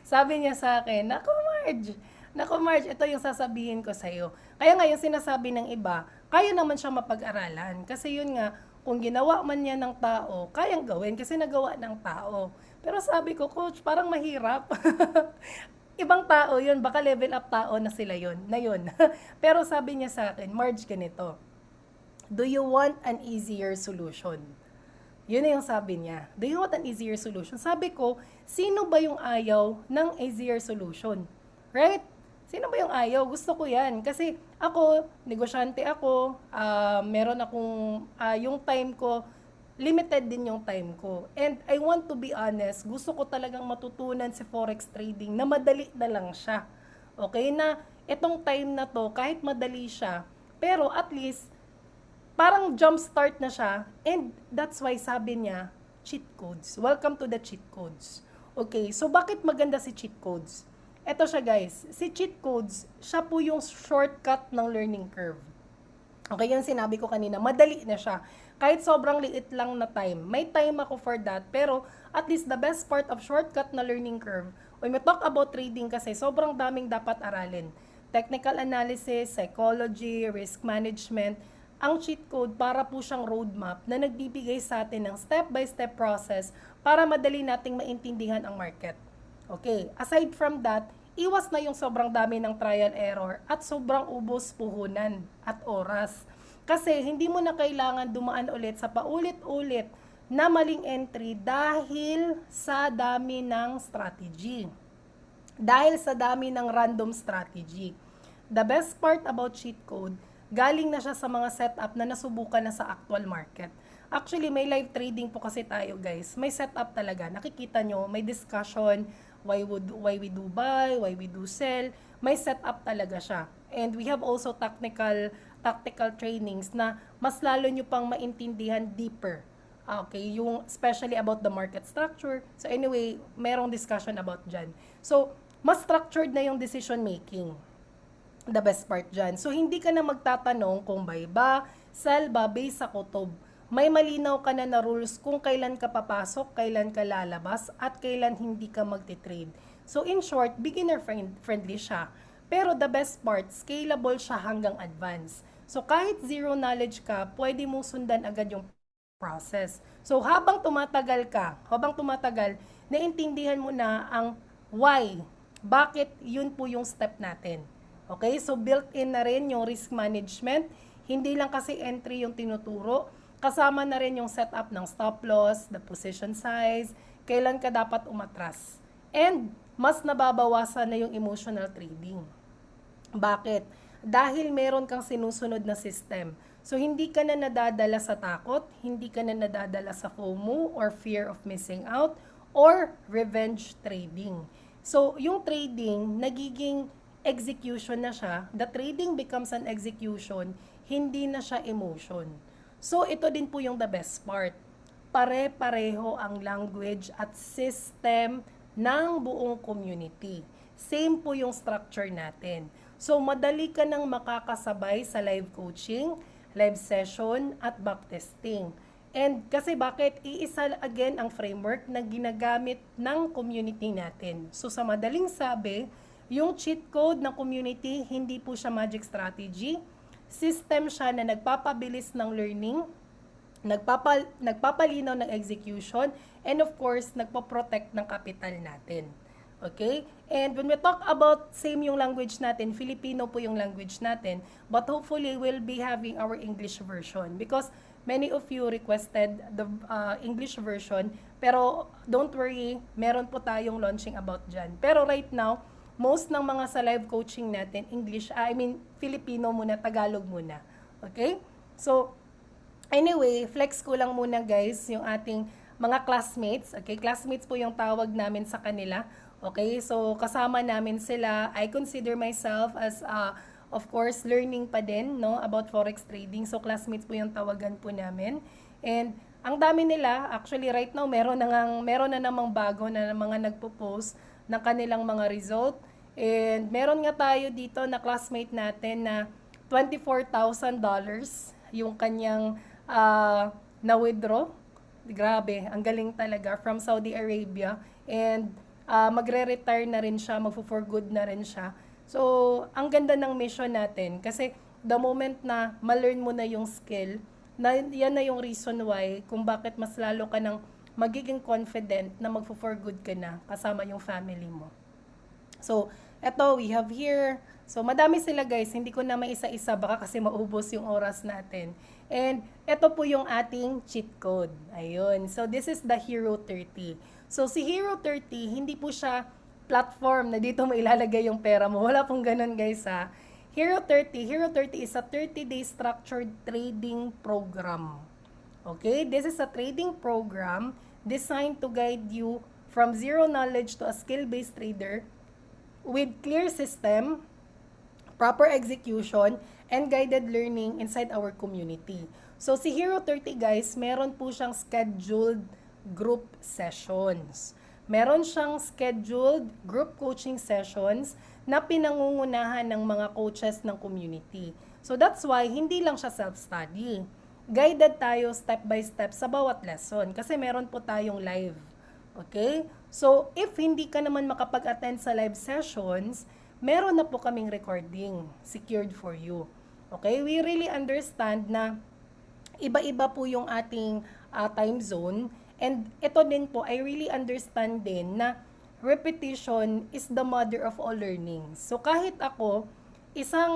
Sabi niya sa akin, Naku Marge, ito yung sasabihin ko sa'yo. Kaya nga yung sinasabi ng iba, kaya naman siyang mapag-aralan. Kasi yun nga, kung ginawa man niya ng tao, kayang gawin kasi nagawa ng tao. Pero sabi ko, Coach, parang mahirap. Ibang tao yun, baka level up tao na sila yun. Pero sabi niya sa akin, Marge, ganito, do you want an easier solution? Yun na yung sabi niya. Do you want an easier solution? Sabi ko, sino ba yung ayaw ng easier solution? Right? Sino ba yung ayaw? Gusto ko yan. Kasi ako, negosyante ako, meron akong, yung time ko, limited din yung time ko. And I want to be honest, gusto ko talagang matutunan si forex trading na madali na lang siya. Okay? Na itong time na to, kahit madali siya, pero at least, parang jump start na siya. And that's why sabi niya, cheat codes. Welcome to the cheat codes. Okay, so bakit maganda si cheat codes? Ito siya guys, si cheat codes, siya po yung shortcut ng learning curve. Okay, yung sinabi ko kanina, madali na siya. Kahit sobrang liit lang na time, may time ako for that. Pero at least the best part of shortcut na learning curve, when we talk about trading kasi, sobrang daming dapat aralin. Technical analysis, psychology, risk management. Ang cheat code para po siyang roadmap na nagbibigay sa atin ng step-by-step process para madali nating maintindihan ang market. Okay, aside from that, iwas na yung sobrang dami ng trial error at sobrang ubos puhunan at oras. Kasi hindi mo na kailangan dumaan ulit sa paulit-ulit na maling entry dahil sa dami ng strategy. Dahil sa dami ng random strategy. The best part about cheat code, galing na siya sa mga setup na nasubukan na sa actual market. Actually, may live trading po kasi tayo guys. May setup talaga. Nakikita nyo, may discussion, why we do buy, why we do sell. May setup talaga siya. And we have also tactical trainings na mas lalo nyo pang maintindihan deeper. Okay, yung especially about the market structure. So anyway, merong discussion about dyan. So, mas structured na yung decision making. The best part dyan. So, hindi ka na magtatanong kung buy ba, sell ba, based sa kutob. May malinaw ka na rules kung kailan ka papasok, kailan ka lalabas, at kailan hindi ka magti-trade. So, in short, beginner friendly siya. Pero the best part, scalable siya hanggang advance. So, kahit zero knowledge ka, pwede mong sundan agad yung process. So, habang tumatagal, naintindihan mo na ang why. Bakit yun po yung step natin. Okay? So, built-in na rin yung risk management. Hindi lang kasi entry yung tinuturo. Kasama na rin yung setup ng stop loss, the position size, kailan ka dapat umatras. And, mas nababawasan na yung emotional trading. Bakit? Dahil meron kang sinusunod na system. So, hindi ka na nadadala sa takot, hindi ka na nadadala sa FOMO or fear of missing out, or revenge trading. So, yung trading, nagiging execution na siya. The trading becomes an execution, hindi na siya emotion. So, ito din po yung the best part. Pare-pareho ang language at system ng buong community. Same po yung structure natin. So, madali ka nang makakasabay sa live coaching, live session, at backtesting. And kasi bakit? Iisa again ang framework na ginagamit ng community natin. So sa madaling sabi, yung cheat code ng community, hindi po siya magic strategy. System siya na nagpapabilis ng learning, nagpapalinaw ng execution, and of course, nagpo-protect ng capital natin. Okay? And when we talk about same yung language natin, Filipino po yung language natin, but hopefully we'll be having our English version because many of you requested the English version, pero don't worry, meron po tayong launching about dyan. Pero right now, most ng mga sa live coaching natin, Filipino muna, Tagalog muna. Okay? So, anyway, flex ko lang muna guys, yung ating mga classmates. Okay? Classmates po yung tawag namin sa kanila. Okay? So, kasama namin sila. I consider myself as of course, learning pa din, no, about forex trading. So, classmates po yung tawagan po namin. And, ang dami nila, actually, right now, meron na namang bago na mga nagpo-post ng kanilang mga result. And, meron nga tayo dito na classmate natin na $24,000 yung kanyang na-withdraw. Grabe, ang galing talaga, from Saudi Arabia. And, magre-retire na rin siya, magfo-for good na rin siya. So, ang ganda ng mission natin kasi the moment na ma-learn mo na yung skill, yan na yung reason why kung bakit mas lalo ka nang magiging confident na magfo-for good ka na kasama yung family mo. So, eto we have here. So, madami sila guys. Hindi ko na maisa-isa baka kasi maubos yung oras natin. And, eto po yung ating cheat code. Ayun. So, this is the Hero 30. So, si Hero 30, hindi po siya platform na dito mo ilalagay yung pera mo. Wala pong ganun guys ha. Hero 30 is a 30-day structured trading program. Okay? This is a trading program designed to guide you from zero knowledge to a skill-based trader with clear system, proper execution, and guided learning inside our community. So, si Hero 30 guys, meron po siyang scheduled group sessions. Meron siyang scheduled group coaching sessions na pinangungunahan ng mga coaches ng community. So that's why hindi lang siya self-study. Guided tayo step by step sa bawat lesson kasi meron po tayong live. Okay? So if hindi ka naman makapag-attend sa live sessions, meron na po kaming recording secured for you. Okay? We really understand na iba-iba po yung ating time zone. And ito din po, I really understand din na repetition is the mother of all learning. So kahit ako, isang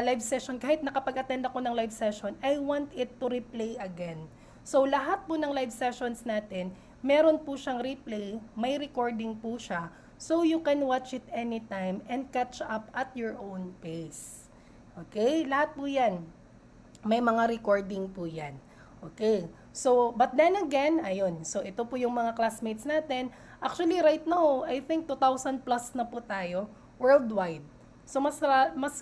live session, kahit nakapag-attend ako ng live session, I want it to replay again. So lahat po ng live sessions natin, meron po siyang replay, may recording po siya. So you can watch it anytime and catch up at your own pace. Okay? Lahat po yan. May mga recording po yan. Okay? So, but then again, ayun. So, ito po yung mga classmates natin. Actually, right now, I think 2,000 plus na po tayo worldwide. So mas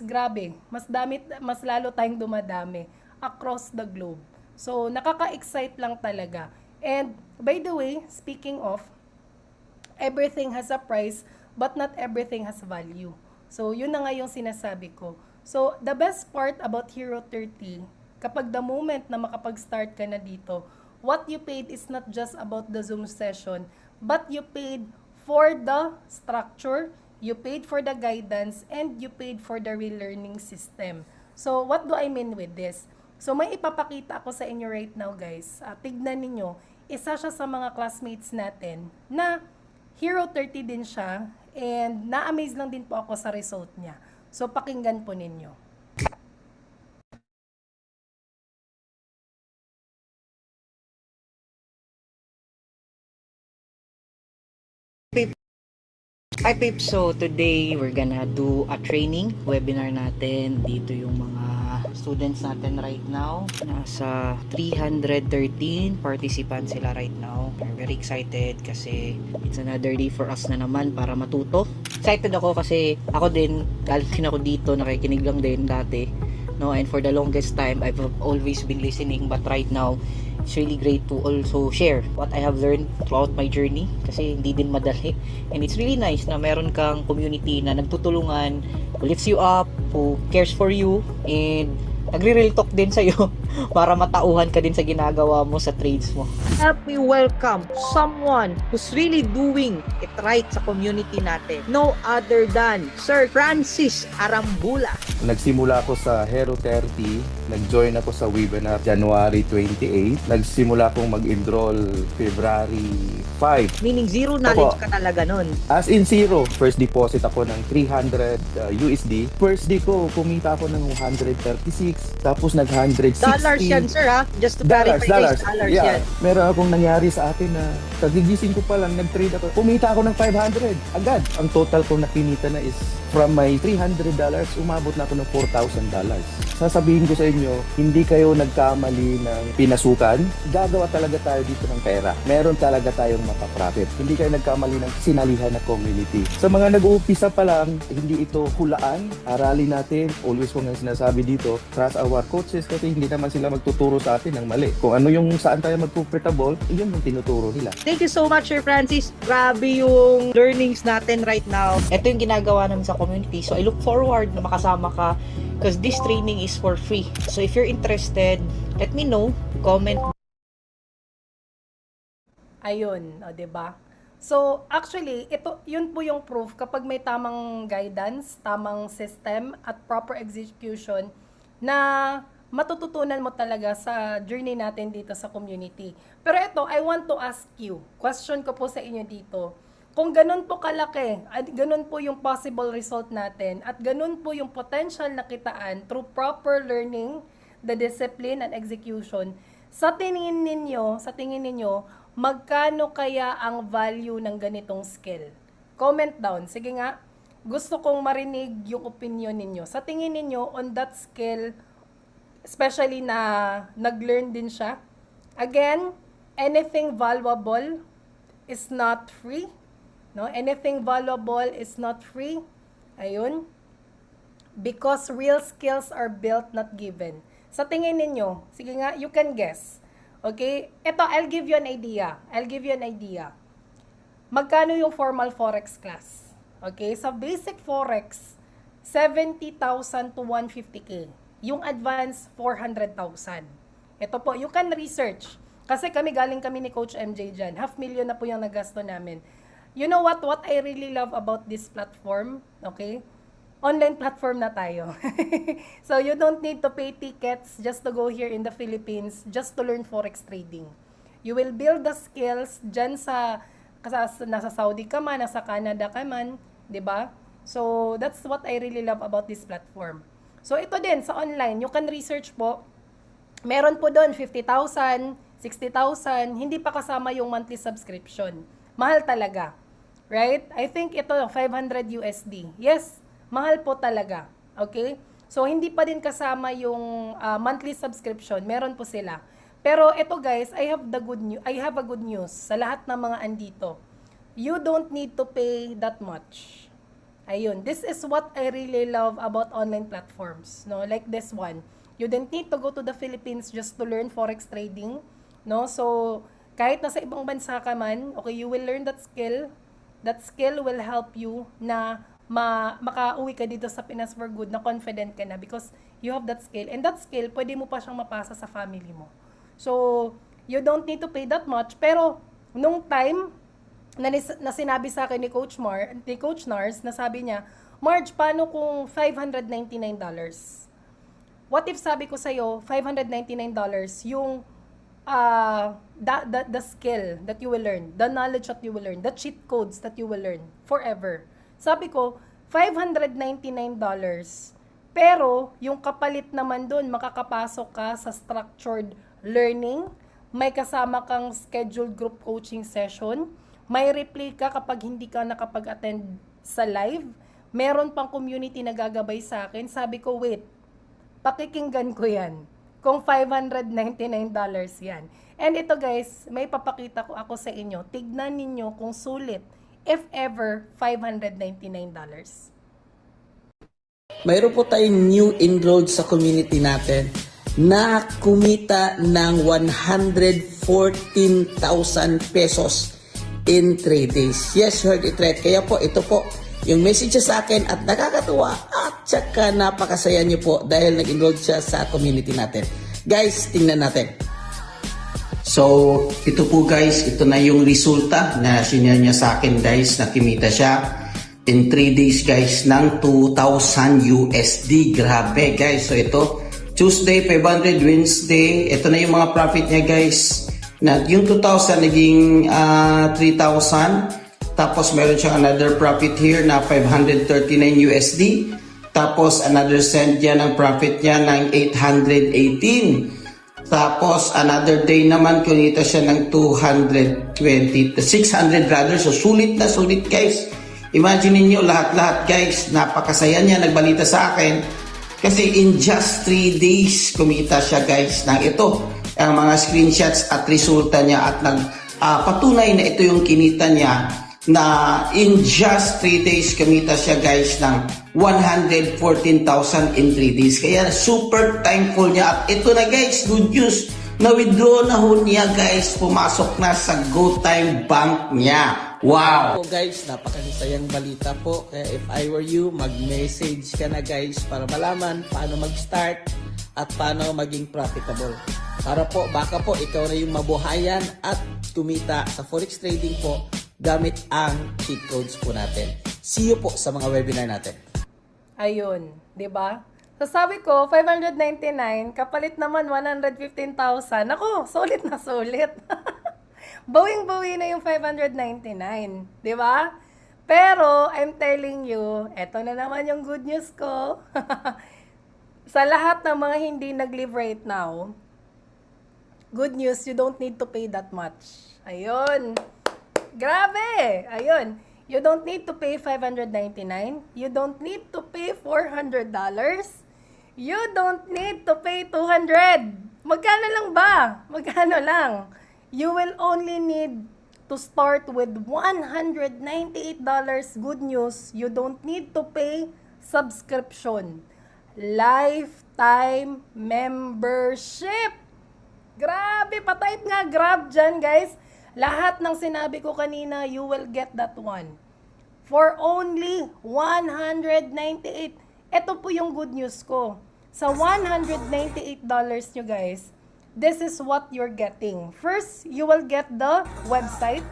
grabe, mas lalo tayong dumadami across the globe. So nakaka-excite lang talaga. And by the way, speaking of, everything has a price, but not everything has value. So, yun na nga yung sinasabi ko. So, the best part about Hero 30, kapag the moment na makapag-start ka na dito, what you paid is not just about the Zoom session, but you paid for the structure, you paid for the guidance, and you paid for the relearning system. So, what do I mean with this? So, may ipapakita ako sa inyo right now, guys. Tignan ninyo, isa siya sa mga classmates natin na Hero 30 din siya, and na-amaze lang din po ako sa result niya. So, pakinggan po ninyo. Hi Pips, so today we're gonna do a training webinar natin. Dito yung mga students natin right now. Nasa 313 participants sila right now. We're very excited kasi it's another day for us na naman para matuto. Excited ako kasi ako din, galing din ako dito, nakikinig lang din dati. No, and for the longest time, I've always been listening, but right now, it's really great to also share what I have learned throughout my journey kasi hindi din madali, and it's really nice na meron kang community na nagtutulungan, who lifts you up, who cares for you, and nagre-real talk din sa'yo para matauhan ka din sa ginagawa mo sa trades mo. Help me welcome someone who's really doing it right sa community natin. No other than Sir Francis Arambula. Nagsimula ako sa Hero 30, nag-join ako sa webinar January 28, nagsimula akong mag-enroll February 5. Meaning zero knowledge Opo. ka talaga nun. As in zero, first deposit ako ng 300 USD. First day ko, kumita ako ng 136, tapos nag-160. Dollars yan, sir, ha? Just to clarify, guys, dollars Yeah. yan. Meron akong nangyari sa akin na kagigising ko pa lang, nag-trade ako. Kumita ako ng 500 agad. Ang total ko na kinita na is from my $300, umabot na ako ng $4,000. Sasabihin ko sa inyo, hindi kayo nagkamali ng pinasukan. Gagawa talaga tayo dito ng pera. Meron talaga tayong mapaprofit. Hindi kayo nagkamali ng sinalihan na community. Sa mga nag-uumpisa pa lang, hindi ito hulaan. Aralin natin. Always ko nga sinasabi dito, trust our coaches kasi hindi naman sila magtuturo sa atin ng mali. Kung ano yung saan tayo mag-comfortable, yun yung tinuturo nila. Thank you so much, Sir Francis. Grabe yung learnings natin right now. Ito yung ginagawa namin sa community. So, I look forward na makasama ka because this training is for free. So, if you're interested, let me know. Comment. Ayun, o, 'di ba? So, actually, yun po yung proof kapag may tamang guidance, tamang system, at proper execution na matututunan mo talaga sa journey natin dito sa community. Pero ito, I want to ask you, question ko po sa inyo dito, kung ganun po kalaki, at ganun po yung possible result natin, at ganun po yung potential na kitaan through proper learning, the discipline and execution, sa tingin ninyo, magkano kaya ang value ng ganitong skill? Comment down. Sige nga, gusto kong marinig yung opinion ninyo. Sa tingin ninyo, on that skill, especially na nag-learn din siya, again, anything valuable is not free. No? Anything valuable is not free. Ayun. Because real skills are built, not given. Sa tingin ninyo, sige nga, you can guess. Okay? Ito, I'll give you an idea. Magkano yung formal forex class? Okay? Sa basic forex, 70,000 to 150K. Yung advanced, 400,000. Ito po, you can research. Kasi galing kami ni Coach MJ dyan. 500,000 na po yung nagasto namin. You know what I really love about this platform? Okay? Online platform na tayo. So, you don't need to pay tickets just to go here in the Philippines, just to learn forex trading. You will build the skills dyan nasa Saudi ka man, nasa Canada ka man, di ba? So, that's what I really love about this platform. So, ito din, sa online, you can research po. Meron po doon 50,000, 60,000, hindi pa kasama yung monthly subscription. Mahal talaga. Right? I think ito, 500 USD. Yes, mahal po talaga. Okay? So, hindi pa din kasama yung monthly subscription. Meron po sila. Pero ito guys, I have a good news sa lahat ng mga andito. You don't need to pay that much. Ayun, this is what I really love about online platforms, no? Like this one. You don't need to go to the Philippines just to learn forex trading, no? So, kahit nasa ibang bansa ka man, okay, you will learn that skill. That skill will help you na makauwi ka dito sa Pinas for good, na confident ka na because you have that skill. And that skill, pwede mo pa siyang mapasa sa family mo. So, you don't need to pay that much. Pero, nung time na sinabi sa akin ni Coach Nars, na sabi niya, Marge, paano kung $599? What if sabi ko sa'yo, $599 yung the skill that you will learn, the knowledge that you will learn, the cheat codes that you will learn forever. Sabi ko, $599. Pero, yung kapalit naman dun, makakapasok ka sa structured learning, may kasama kang scheduled group coaching session, may replay ka kapag hindi ka nakapag-attend sa live, meron pang community na gagabay sa akin. Sabi ko, wait, pakikinggan ko yan. Kung $599 yan. And ito guys, may papakita ko ako sa inyo. Tignan ninyo kung sulit, if ever, $599. Mayroon po tayong new enrolled sa community natin na kumita ng 114,000 pesos in 3 days. Yes, heard it right. Kaya po, ito po yung message sa akin at nakakatuwa at saka napakasaya niyo po dahil nag-enroll siya sa community natin. Guys, tingnan natin. So, ito po guys, ito na yung resulta na sinare niya sa akin guys, na kumita siya in 3 days guys ng 2,000 USD. Grabe guys. So, ito, Tuesday, 500, Wednesday, ito na yung mga profit niya guys. Na yung 2,000 naging 3,000. Tapos meron siyang another profit here na 539 USD. Tapos another cent yan ang profit niya ng 818. Tapos another day naman kumita siya ng 600 rather. So sulit na sulit guys. Imagine niyo lahat-lahat guys, napakasaya niya, nagbalita sa akin. Kasi in just 3 days kumita siya guys ng ito. Ang mga screenshots at resulta niya at patunay na ito yung kinita niya na in just 3 days kumita siya guys ng 114,000 in 3 days. Kaya super thankful niya at ito na guys, good news, na-withdraw na ho niya guys, pumasok na sa GoTime Bank niya. Wow! So guys, napakasayang balita po. Kaya if I were you, mag-message ka na guys para malaman paano mag-start at paano maging profitable. Para po, baka po ikaw na yung mabuhayan at kumita sa forex trading po gamit ang cheat codes po natin. See you po sa mga webinar natin. Ayun, 'di ba? So sabi ko, 599, kapalit naman 115,000. Ako, sulit na sulit. Bawing-bawi na yung 599, 'di ba? Pero I'm telling you, eto na naman yung good news ko. Sa lahat ng mga hindi nag-live right now, good news, you don't need to pay that much. Ayun. Grabe! Ayun. You don't need to pay $599. You don't need to pay $400. You don't need to pay $200. Magkano lang ba? Magkano lang? You will only need to start with $198. Good news, you don't need to pay subscription. Lifetime membership. Grabe, patype nga Grab dyan, guys. Lahat ng sinabi ko kanina, you will get that one. For only $198. Ito po yung good news ko. Sa $198 nyo, guys, this is what you're getting. First, you will get the website.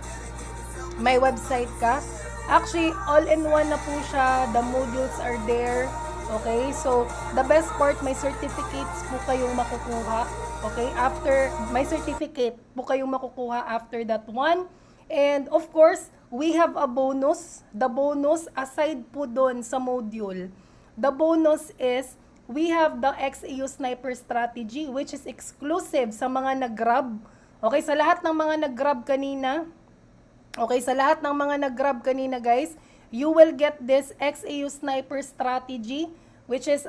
May website ka. Actually, all-in-one na po siya. The modules are there. Okay? So, the best part, may certificates po kayong makukuha. Okay? After, may certificate po kayong makukuha after that one. And, of course, we have a bonus. The bonus, aside po doon sa module, the bonus is, we have the XAU Sniper Strategy, which is exclusive sa mga nag-grab. Okay? Sa lahat ng mga nag-grab kanina, guys, you will get this XAU Sniper Strategy, which is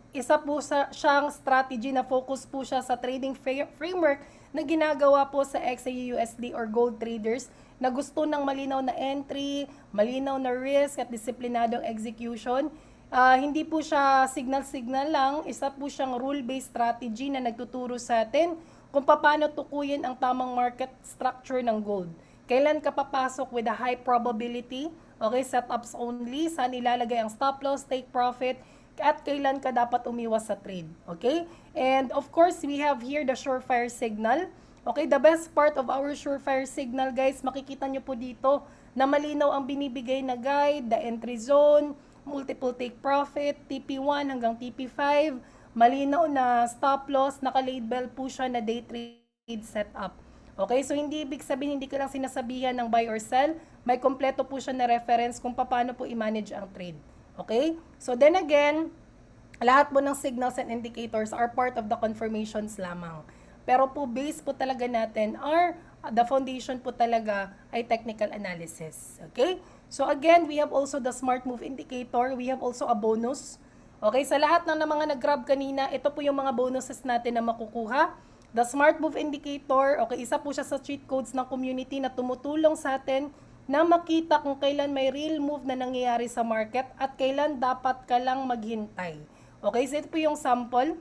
isa po siyang strategy na focus po siya sa trading framework na ginagawa po sa XAUUSD or gold traders na gusto ng malinaw na entry, malinaw na risk at disiplinadong execution. Hindi po siya signal-signal lang, isa po siyang rule-based strategy na nagtuturo sa atin kung paano tukuyin ang tamang market structure ng gold. Kailan ka papasok with a high probability, okay, setups only, saan ilalagay ang stop loss, take profit, at kailan ka dapat umiwas sa trade, okay? And of course, we have here the surefire signal. Okay, the best part of our surefire signal, guys, makikita nyo po dito na malinaw ang binibigay na guide, the entry zone, multiple take profit, TP1 hanggang TP5, malinaw na stop loss, naka-label po siya na day trade setup. Okay, so hindi ibig sabihin hindi ka lang sinasabihan ng buy or sell, may kompleto po siya na reference kung paano po i-manage ang trade. Okay, so then again, lahat po ng signals and indicators are part of the confirmations lamang. Pero po base po talaga natin the foundation po talaga ay technical analysis. Okay? So again, we have also the smart move indicator. We have also a bonus. Okay, sa lahat ng mga nag-grab kanina, ito po yung mga bonuses natin na makukuha. The smart move indicator, okay, isa po siya sa cheat codes ng community na tumutulong sa atin na makita kung kailan may real move na nangyayari sa market at kailan dapat ka lang maghintay. Okay, so ito po yung sample.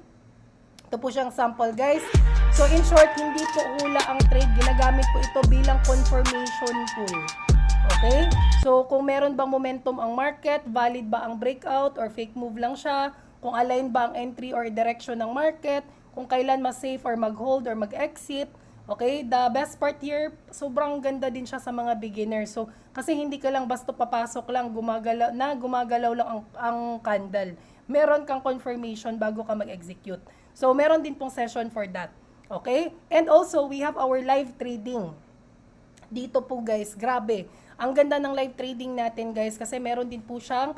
Ito po siyang sample, guys. So in short, hindi po hula ang trade. Ginagamit po ito bilang confirmation tool. Okay? So, kung meron bang momentum ang market, valid ba ang breakout or fake move lang siya, kung align ba ang entry or direction ng market, kung kailan mas-safe or mag-hold or mag-exit. Okay? The best part here, sobrang ganda din siya sa mga beginners. So, kasi hindi ka lang basta papasok lang, gumagalaw lang ang candle. Meron kang confirmation bago ka mag-execute. So, meron din pong session for that. Okay? And also, we have our live trading. Dito po, guys, grabe. Ang ganda ng live trading natin, guys, kasi meron din po siyang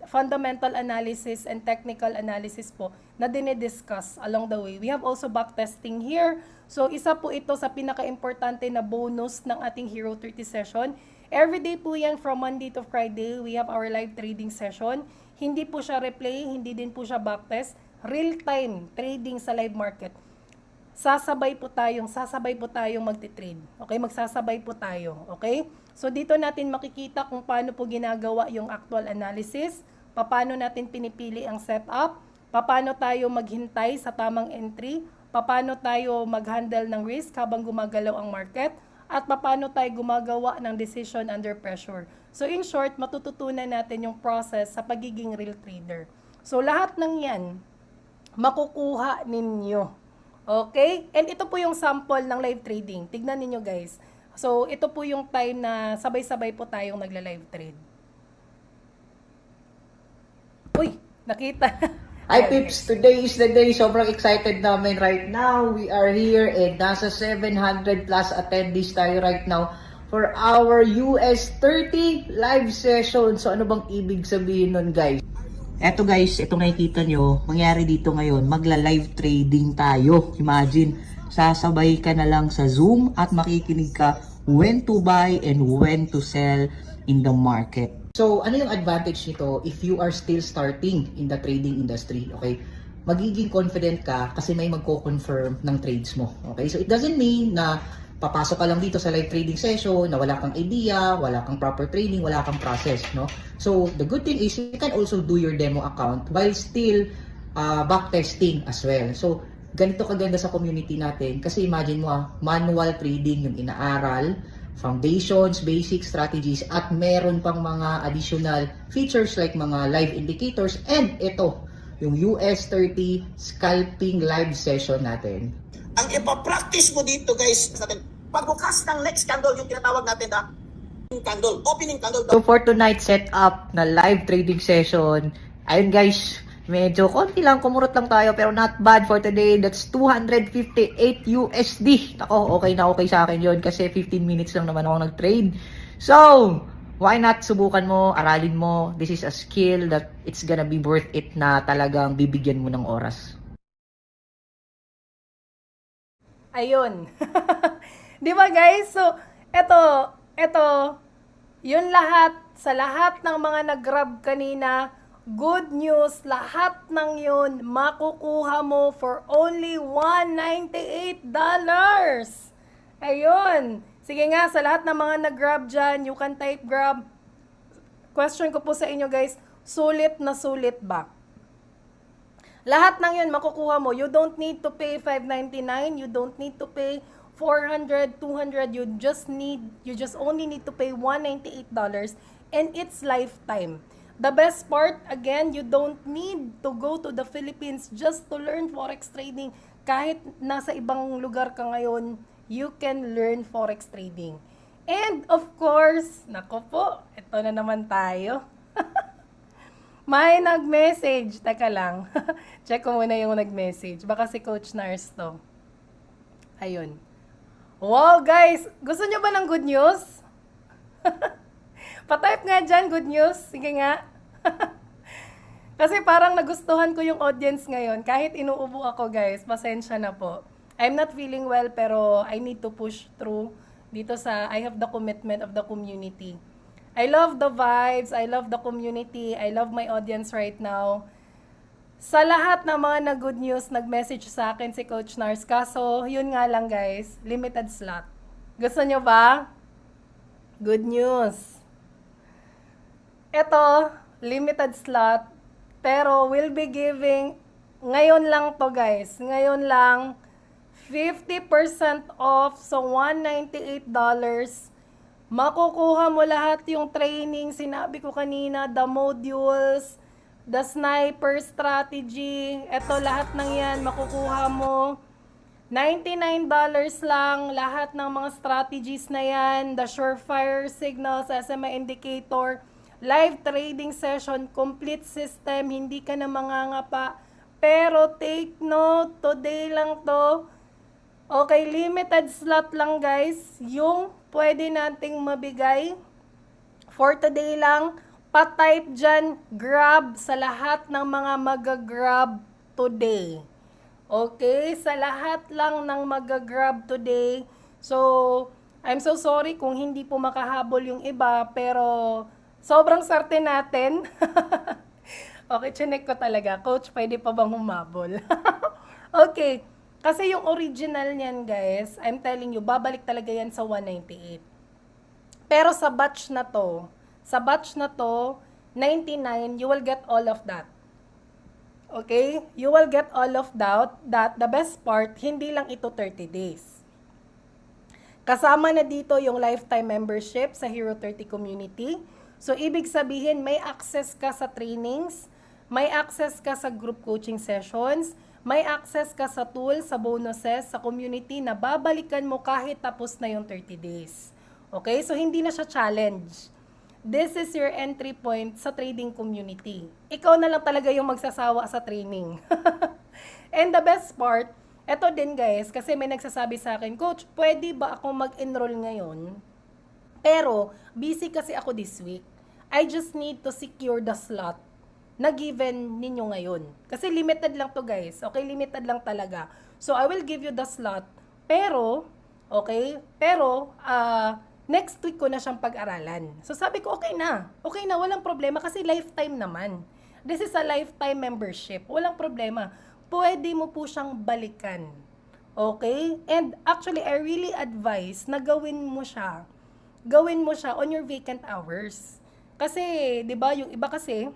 fundamental analysis and technical analysis po na dinidiscuss along the way. We have also backtesting here. So, isa po ito sa pinaka-importante na bonus ng ating Hero 30 session. Everyday po yan from Monday to Friday. We have our live trading session. Hindi po siya replay, hindi din po siya backtest. Real-time trading sa live market. Sasabay po tayong magti-trade. Okay, magsasabay po tayo. Okay? So dito natin makikita kung paano po ginagawa yung actual analysis, paano natin pinipili ang setup, paano tayo maghintay sa tamang entry, paano tayo mag-handle ng risk habang gumagalaw ang market, at paano tayo gumagawa ng decision under pressure. So in short, matututunan natin yung process sa pagiging real trader. So lahat ng yan, makukuha ninyo. Okay? And ito po yung sample ng live trading. Tignan niyo, guys. So, ito po yung time na sabay-sabay po tayong nagla-live trade. Uy, nakita. Hi Pips, today is the day. Sobrang excited namin right now. We are here and nasa 700 plus attendees tayo right now for our US 30 live session. So ano bang ibig sabihin nun, guys? Eto guys, ito nakikita nyo, mangyari dito ngayon, magla-live trading tayo. Imagine, sasabay ka na lang sa Zoom at makikinig ka when to buy and when to sell in the market. So, ano yung advantage nito if you are still starting in the trading industry, okay? Magiging confident ka kasi may magko-confirm ng trades mo, okay? So, it doesn't mean na papasok ka lang dito sa live trading session na wala kang idea, wala kang proper training, wala kang process, no? So, the good thing is you can also do your demo account while still backtesting as well. So, ganito kaganda sa community natin kasi imagine mo manual trading yung inaaral, foundations, basic strategies, at meron pang mga additional features like mga live indicators, and ito, yung US 30 scalping live session natin. Ang ipapractice mo dito, guys, natin, pagbukas ng next candle, yung tinatawag natin na opening candle. So for tonight's setup na live trading session, ayun guys, medyo konti lang, kumurot lang tayo, pero not bad for today. That's 258 USD. Ako, okay na okay sa akin yun kasi 15 minutes lang naman ako nag-trade. So, why not subukan mo, aralin mo. This is a skill that it's gonna be worth it na talagang bibigyan mo ng oras. Ayun. Di ba, guys? So, eto, yun lahat, sa lahat ng mga nag-grab kanina, good news, lahat ng yun makukuha mo for only $198. Ayun. Sige nga, sa lahat ng mga nag-grab dyan, you can type grab. Question ko po sa inyo guys, sulit na sulit ba? Lahat ng yun makukuha mo. You don't need to pay $599. You don't need to pay $400, $200. You just only need to pay $198 and it's lifetime. The best part, again, you don't need to go to the Philippines just to learn forex trading. Kahit nasa ibang lugar ka ngayon, you can learn forex trading. And of course, nako po, ito na naman tayo. May nag-message. Teka lang. Check ko muna yung nag-message. Baka si Coach Nars to. Ayun. Wow, guys! Gusto nyo ba ng good news? Patype nga dyan, good news. Sige nga. Kasi parang nagustuhan ko yung audience ngayon. Kahit inuubo ako, guys. Pasensya na po. I'm not feeling well, pero I need to push through dito sa I have the commitment of the community. I love the vibes, I love the community, I love my audience right now. Sa lahat ng mga good news, nag-message sa akin si Coach Nars. Kaso, yun nga lang guys, limited slot. Gusto nyo ba? Good news. Ito, limited slot, pero we'll be giving, ngayon lang to guys, ngayon lang, 50% off, so $198. Makukuha mo lahat yung training, sinabi ko kanina, the modules, the sniper strategy, eto lahat ng yan, makukuha mo. $99 lang, lahat ng mga strategies na yan, the surefire signals, SMA indicator, live trading session, complete system, hindi ka na mangangapa. Pero take note, today lang to. Okay, limited slot lang guys, yung pwede nating mabigay. For today lang, pa-type dyan, grab sa lahat ng mga mag-grab today. Okay, sa lahat lang ng mag-grab today. So, I'm so sorry kung hindi po makahabol yung iba, pero sobrang swerte natin. Okay, chinek ko talaga. Coach, pwede pa bang humabol? Okay. Kasi yung original niyan, guys, I'm telling you, babalik talaga yan sa 198. Pero sa batch na to, 99, you will get all of that. Okay? You will get all of that. The best part, hindi lang ito 30 days. Kasama na dito yung lifetime membership sa Hero 30 community. So, ibig sabihin, may access ka sa trainings, may access ka sa group coaching sessions, may access ka sa tools, sa bonuses, sa community na babalikan mo kahit tapos na yung 30 days. Okay? So, hindi na siya challenge. This is your entry point sa trading community. Ikaw na lang talaga yung magsasawa sa training. And the best part, eto din guys, kasi may nagsasabi sa akin, Coach, pwede ba ako mag-enroll ngayon? Pero, busy kasi ako this week. I just need to secure the slot na given ninyo ngayon. Kasi limited lang to guys. Okay, limited lang talaga. So, I will give you the slot. Pero, okay, next week ko na siyang pag-aralan. So, sabi ko, okay na, walang problema kasi lifetime naman. This is a lifetime membership. Walang problema. Pwede mo po siyang balikan. Okay? And actually, I really advise na gawin mo siya on your vacant hours. Kasi, di ba, yung iba kasi,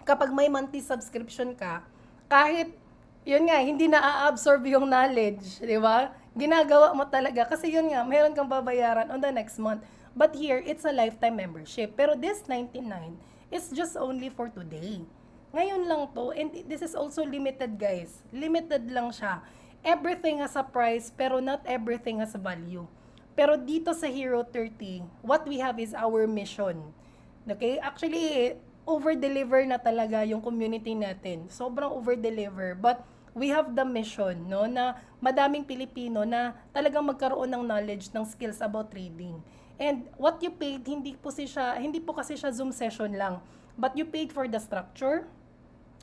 kapag may monthly subscription ka, kahit, yun nga, hindi na-absorb yung knowledge, di ba? Ginagawa mo talaga. Kasi yun nga, mayroon kang babayaran on the next month. But here, it's a lifetime membership. Pero this 99 is just only for today. Ngayon lang to, and this is also limited, guys. Limited lang siya. Everything has a price, pero not everything has a value. Pero dito sa Hero 30, what we have is our mission. Okay? Actually, over-deliver na talaga yung community natin. Sobrang over-deliver. But we have the mission, no, na madaming Pilipino na talagang magkaroon ng knowledge, ng skills about trading. And what you paid, hindi po kasi siya Zoom session lang. But you paid for the structure,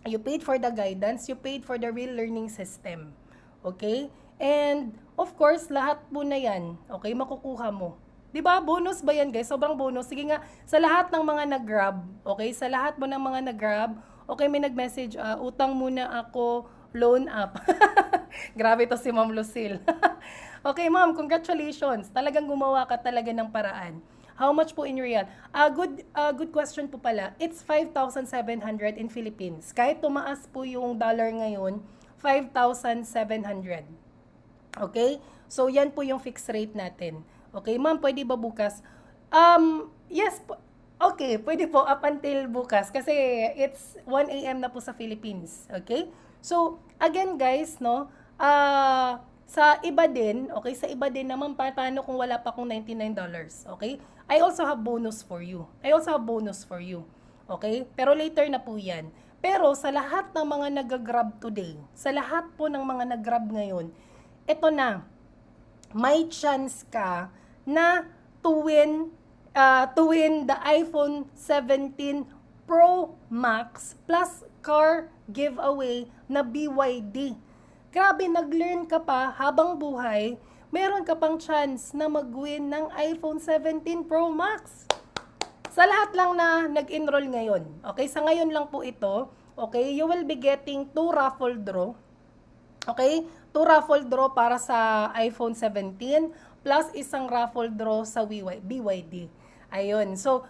you paid for the guidance, you paid for the real learning system. Okay? And of course, lahat po na yan, okay, makukuha mo. 'Di ba? Bonus ba yan, guys? Sobrang bonus. Sige nga, sa lahat ng mga nag-grab, okay? Sa lahat mo ng mga nag-grab, okay, may nag-message, utang muna ako, loan up. Grabe to si Ma'am Lucille. Okay, ma'am, congratulations. Talagang gumawa ka talaga ng paraan. How much po in real? Good question po pala. It's 5,700 in Philippines. Kahit tumaas po yung dollar ngayon, 5,700. Okay? So, yan po yung fixed rate natin. Okay, ma'am, pwede ba bukas? Yes po. Okay, pwede po up until bukas kasi it's 1 a.m. na po sa Philippines. Okay? So, again guys, no, sa iba din, okay, sa iba din naman, paano kung wala pa akong $99, okay? I also have bonus for you. Okay? Pero later na po yan. Pero sa lahat ng mga nag-grab today, sa lahat po ng mga nag-grab ngayon, ito na, may chance ka na to win the iPhone 17 Pro Max plus car giveaway na BYD. Grabe, nag-learn ka pa habang buhay, meron ka pang chance na mag-win ng iPhone 17 Pro Max. Sa lahat lang na nag-enroll ngayon, okay, sa ngayon lang po ito, okay, you will be getting 2 raffle draw, okay, 2 raffle draw para sa iPhone 17 plus isang raffle draw sa BYD. Ayun, so,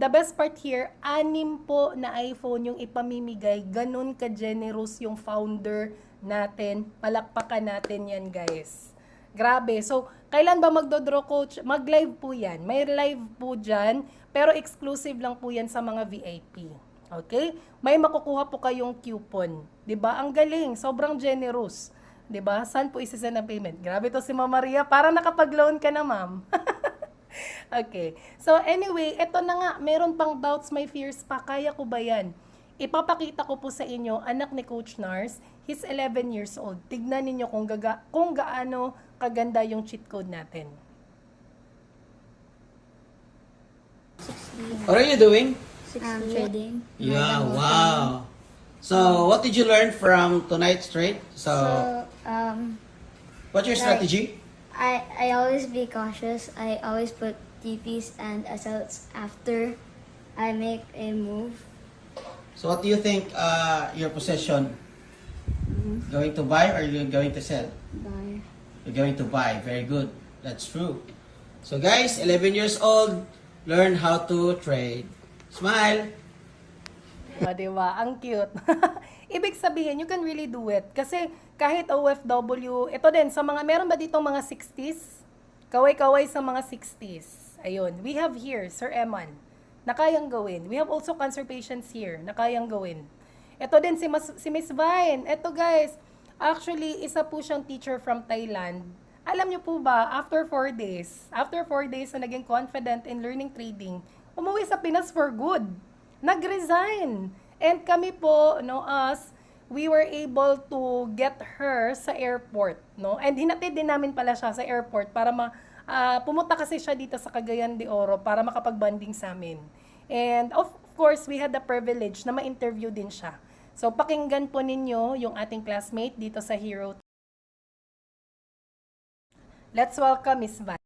the best part here, 6 po na iPhone yung ipamimigay, ganun ka-generous yung founder natin, palakpakan natin yan guys. Grabe. So, kailan ba magdodraw coach? Mag-live po yan. May live po dyan, pero exclusive lang po yan sa mga VIP. Okay? May makukuha po kayong coupon. 'Di ba? Ang galing. Sobrang generous. 'Di ba? Saan po isisend ang payment? Grabe to si Ma'am Maria. Para nakapag-loan ka na, ma'am. Okay. So, anyway, eto na nga. Meron pang doubts, may fears pa. Kaya ko ba yan? Ipapakita ko po sa inyo, anak ni Coach Nars, he's 11 years old. Tignan ninyo kung gaano kaganda yung cheat code natin. What are you doing? Trading. Yeah, wow. So, what did you learn from tonight's trade? So, what's your strategy? I always be cautious. I always put TPs and SLs after I make a move. So, what do you think your position? Going to buy or you're going to sell? Buy. You're going to buy. Very good. That's true. So, guys, 11 years old, learn how to trade. Smile. Diba? Ang cute. Ibig sabihin, you can really do it. Kasi kahit OFW, ito din, sa mga, meron ba dito mga 60s? Kaway-kaway sa mga 60s. Ayun. We have here, Sir Eman, na kayang gawin. We have also cancer patients here na kayang gawin. Ito din si Miss Vine. Ito guys, actually, isa po siyang teacher from Thailand. Alam niyo po ba, after 4 days na naging confident in learning trading, umuwi sa Pinas for good. Nag-resign. And kami po, we were able to get her sa airport, no? And hinatid din namin pala siya sa airport para pumunta kasi siya dito sa Cagayan de Oro para makapag-bonding sa amin. And of course, we had the privilege na ma-interview din siya. So, pakinggan po ninyo yung ating classmate dito sa Hero. Let's welcome Miss Van.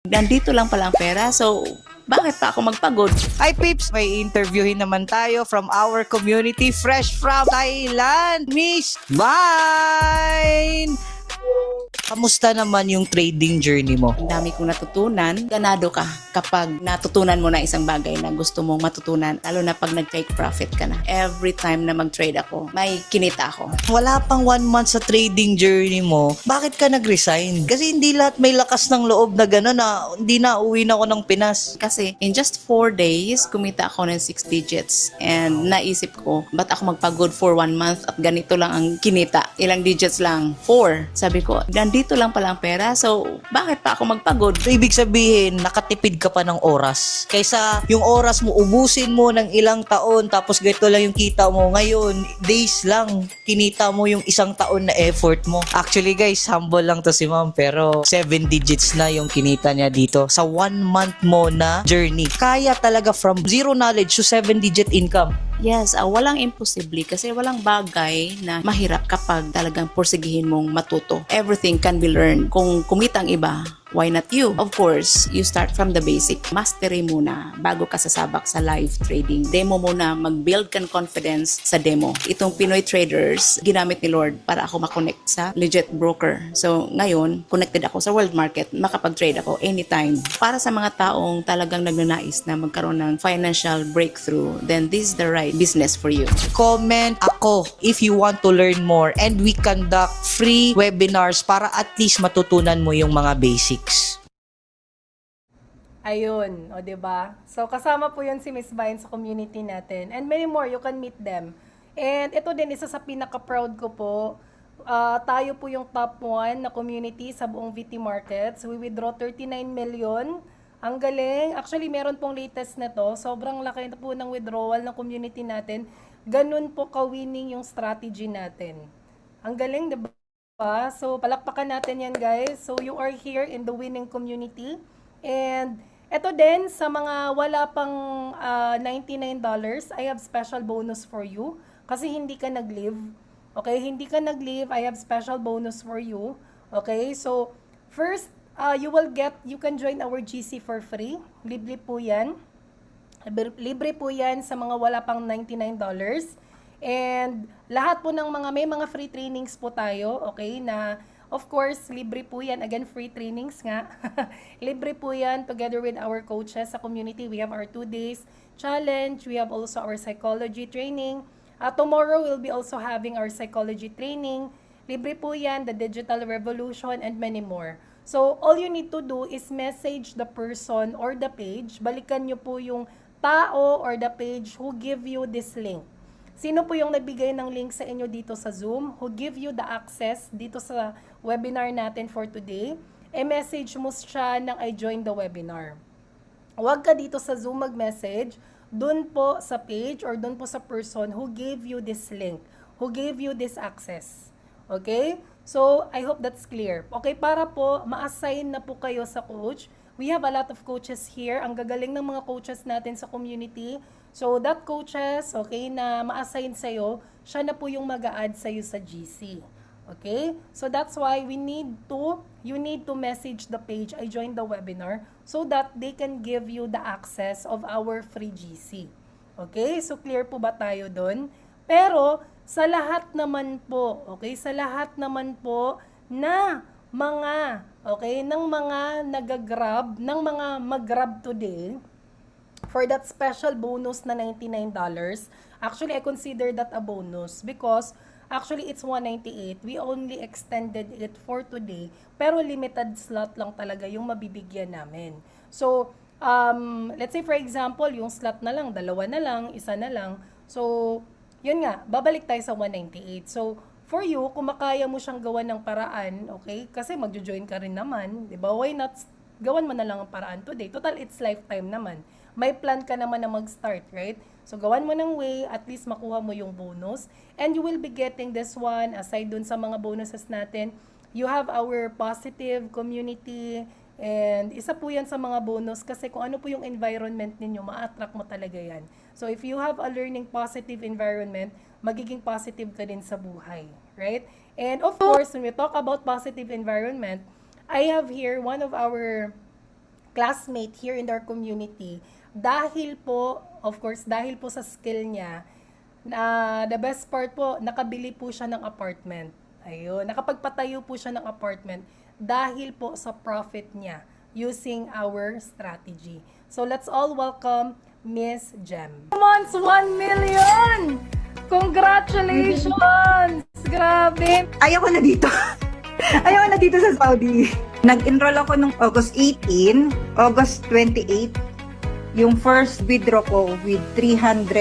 Nandito lang pala ang pera, so bakit pa ako magpagod? Hi Pips! May interviewin naman tayo from our community fresh from Thailand, Miss Vine! Kamusta naman yung trading journey mo? Ang dami kong natutunan. Ganado ka kapag natutunan mo na isang bagay na gusto mong matutunan, lalo na pag nag-take profit ka na. Every time na mag-trade ako, may kinita ako. Wala pang 1 month sa trading journey mo, bakit ka nag-resign? Kasi hindi lahat may lakas ng loob na gano'n na hindi na uwi na ako ng Pinas. Kasi in just 4 days, kumita ako ng 6 digits. And naisip ko, ba't ako magpagod for 1 month at ganito lang ang kinita? Ilang digits lang? 4. Sabi ko, nandito lang pala ang pera, so bakit pa ako magpagod? So, ibig sabihin, nakatipid ka pa ng oras. Kaysa yung oras mo, ubusin mo ng ilang taon, tapos ganito lang yung kita mo. Ngayon, days lang, kinita mo yung 1 taon na effort mo. Actually guys, humble lang to si ma'am, pero 7 digits na yung kinita niya dito. Sa 1 month mo na journey, kaya talaga from zero knowledge to 7-digit income. Yes, walang imposible kasi walang bagay na mahirap kapag talagang porsigihin mong matuto. Everything can be learned. Kung kumita ang iba, why not you? Of course, you start from the basic. Mastery muna bago ka sasabak sa live trading. Demo muna, mag-build kan confidence sa demo. Itong Pinoy traders, ginamit ni Lord para ako makonect sa legit broker. So, ngayon, connected ako sa world market, makapag-trade ako anytime. Para sa mga taong talagang nagnanais na magkaroon ng financial breakthrough, then this is the right business for you. Comment ako if you want to learn more, and we conduct free webinars para at least matutunan mo yung mga basics. Ayun, o 'di ba? So kasama po 'yun si Miss Vine sa community natin. And many more, you can meet them. And ito din isa sa pinaka-proud ko po. Tayo po yung top 1 na community sa buong VT Markets. We withdraw 39 million. Ang galing. Actually, meron pong latest na to. Sobrang laki na po ng withdrawal ng community natin. Ganun po ka-winning yung strategy natin. Ang galing, diba? So, palakpakan natin yan, guys. So, you are here in the winning community. And, eto din, sa mga wala pang $99, I have special bonus for you. Kasi hindi ka nag-leave. Okay? Hindi ka nag-leave. I have special bonus for you. Okay? So, first, you can join our GC for free. Libre po yan. Libre po yan sa mga wala pang $99. And lahat po ng may mga free trainings po tayo, okay, na of course, libre po yan. Again, free trainings nga. Libre po yan together with our coaches sa community. We have our 2 days challenge. We have also our psychology training. Tomorrow, we'll be also having our psychology training. Libre po yan, the digital revolution, and many more. So, all you need to do is message the person or the page. Balikan nyo po yung tao or the page who give you this link. Sino po yung nagbigay ng link sa inyo dito sa Zoom? Who give you the access dito sa webinar natin for today? E-message mo siya ng I joined the webinar. Huwag ka dito sa Zoom mag-message. Dun po sa page or dun po sa person who gave you this link. Who gave you this access. Okay? So, I hope that's clear. Okay, para po ma-assign na po kayo sa coach. We have a lot of coaches here. Ang gagaling ng mga coaches natin sa community. So, that coaches, okay, na ma-assign sa'yo, siya na po yung mag-a-add sa'yo sa GC. Okay? So, that's why you need to message the page, I joined the webinar, so that they can give you the access of our free GC. Okay? So, clear po ba tayo dun? Pero, sa lahat naman po, okay, sa lahat naman po na mga, okay, ng mga nag-grab, ng mga mag-grab today, for that special bonus na $99, actually, I consider that a bonus because actually, it's $198. We only extended it for today, pero limited slot lang talaga yung mabibigyan namin. So, let's say for example, yung slot na lang, 2 na lang, 1 na lang. So, yun nga, babalik tayo sa 198. So, for you, kung makaya mo siyang gawan ng paraan, okay? Kasi magjo-join ka rin naman, di ba? Why not gawan mo na lang ang paraan today? Total, it's lifetime naman. May plan ka naman na mag-start, right? So, gawan mo ng way, at least makuha mo yung bonus. And you will be getting this one, aside dun sa mga bonuses natin. You have our positive community, and isa po yan sa mga bonus kasi kung ano po yung environment ninyo, ma-attract mo talaga yan. So, if you have a learning positive environment, magiging positive ka din sa buhay, right? And of course, when we talk about positive environment, I have here one of our classmate here in our community. Dahil po, of course, dahil po sa skill niya, the best part po, nakabili po siya ng apartment. Ayun, nakapagpatayo po siya ng apartment dahil po sa profit niya using our strategy. So, let's all welcome Miss Jem. Months, 1 million! Congratulations! Grabe! Ayoko na dito. Ayoko na dito sa Saudi. Nag-enroll ako nung August 18, August 28, yung first withdraw ko with 357.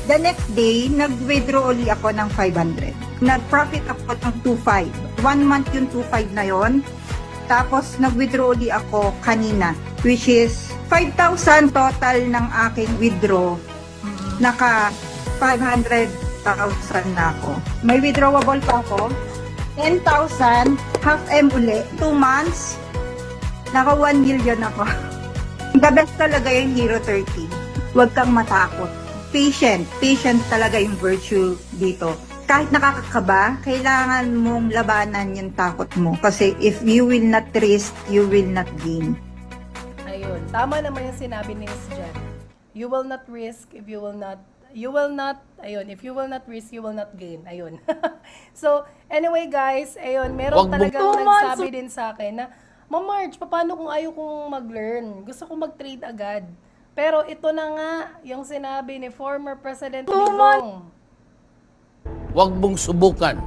The next day, nag-withdraw uli ako ng 500. Nag-profit ako ng 2.5. 1 month yung 2.5 na yon. Tapos, nag-withdraw uli ako kanina, which is 5,000 total ng aking withdraw. Naka 500,000 na ako. May withdrawable pa ako. 10,000, half M uli. 2 months, naka 1 million ako. The best talaga yung Hero 30. Huwag kang matakot. patient. Patient talaga yung virtue dito. Kahit nakakakaba, kailangan mong labanan yung takot mo. Kasi if you will not risk, you will not gain. Ayun, tama naman yung sinabi ni Miss Jen. You will not risk if you will not if you will not risk, you will not gain. Ayun. So, anyway guys, ayun, meron talagang nagsabi din sa akin na, Ma'am Marge, paano kung ayaw kong mag-learn? Gusto kong mag-trade agad. Pero ito na nga, yung sinabi ni former President Digong. Huwag mong subukan.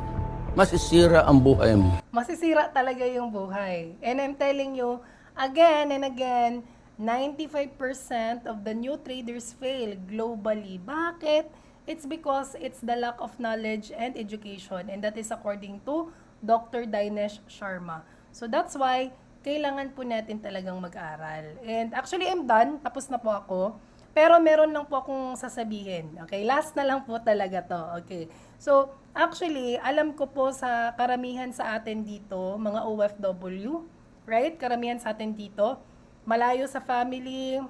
Masisira ang buhay mo. Masisira talaga yung buhay. And I'm telling you, again and again, 95% of the new traders fail globally. Bakit? It's because it's the lack of knowledge and education. And that is according to Dr. Dinesh Sharma. So that's why, kailangan po natin talagang mag-aral. And actually, I'm done. Tapos na po ako. Pero meron lang po akong sasabihin. Okay, last na lang po talaga to. Okay. So, actually, alam ko po sa karamihan sa atin dito, mga OFW, right? Karamihan sa atin dito, malayo sa family,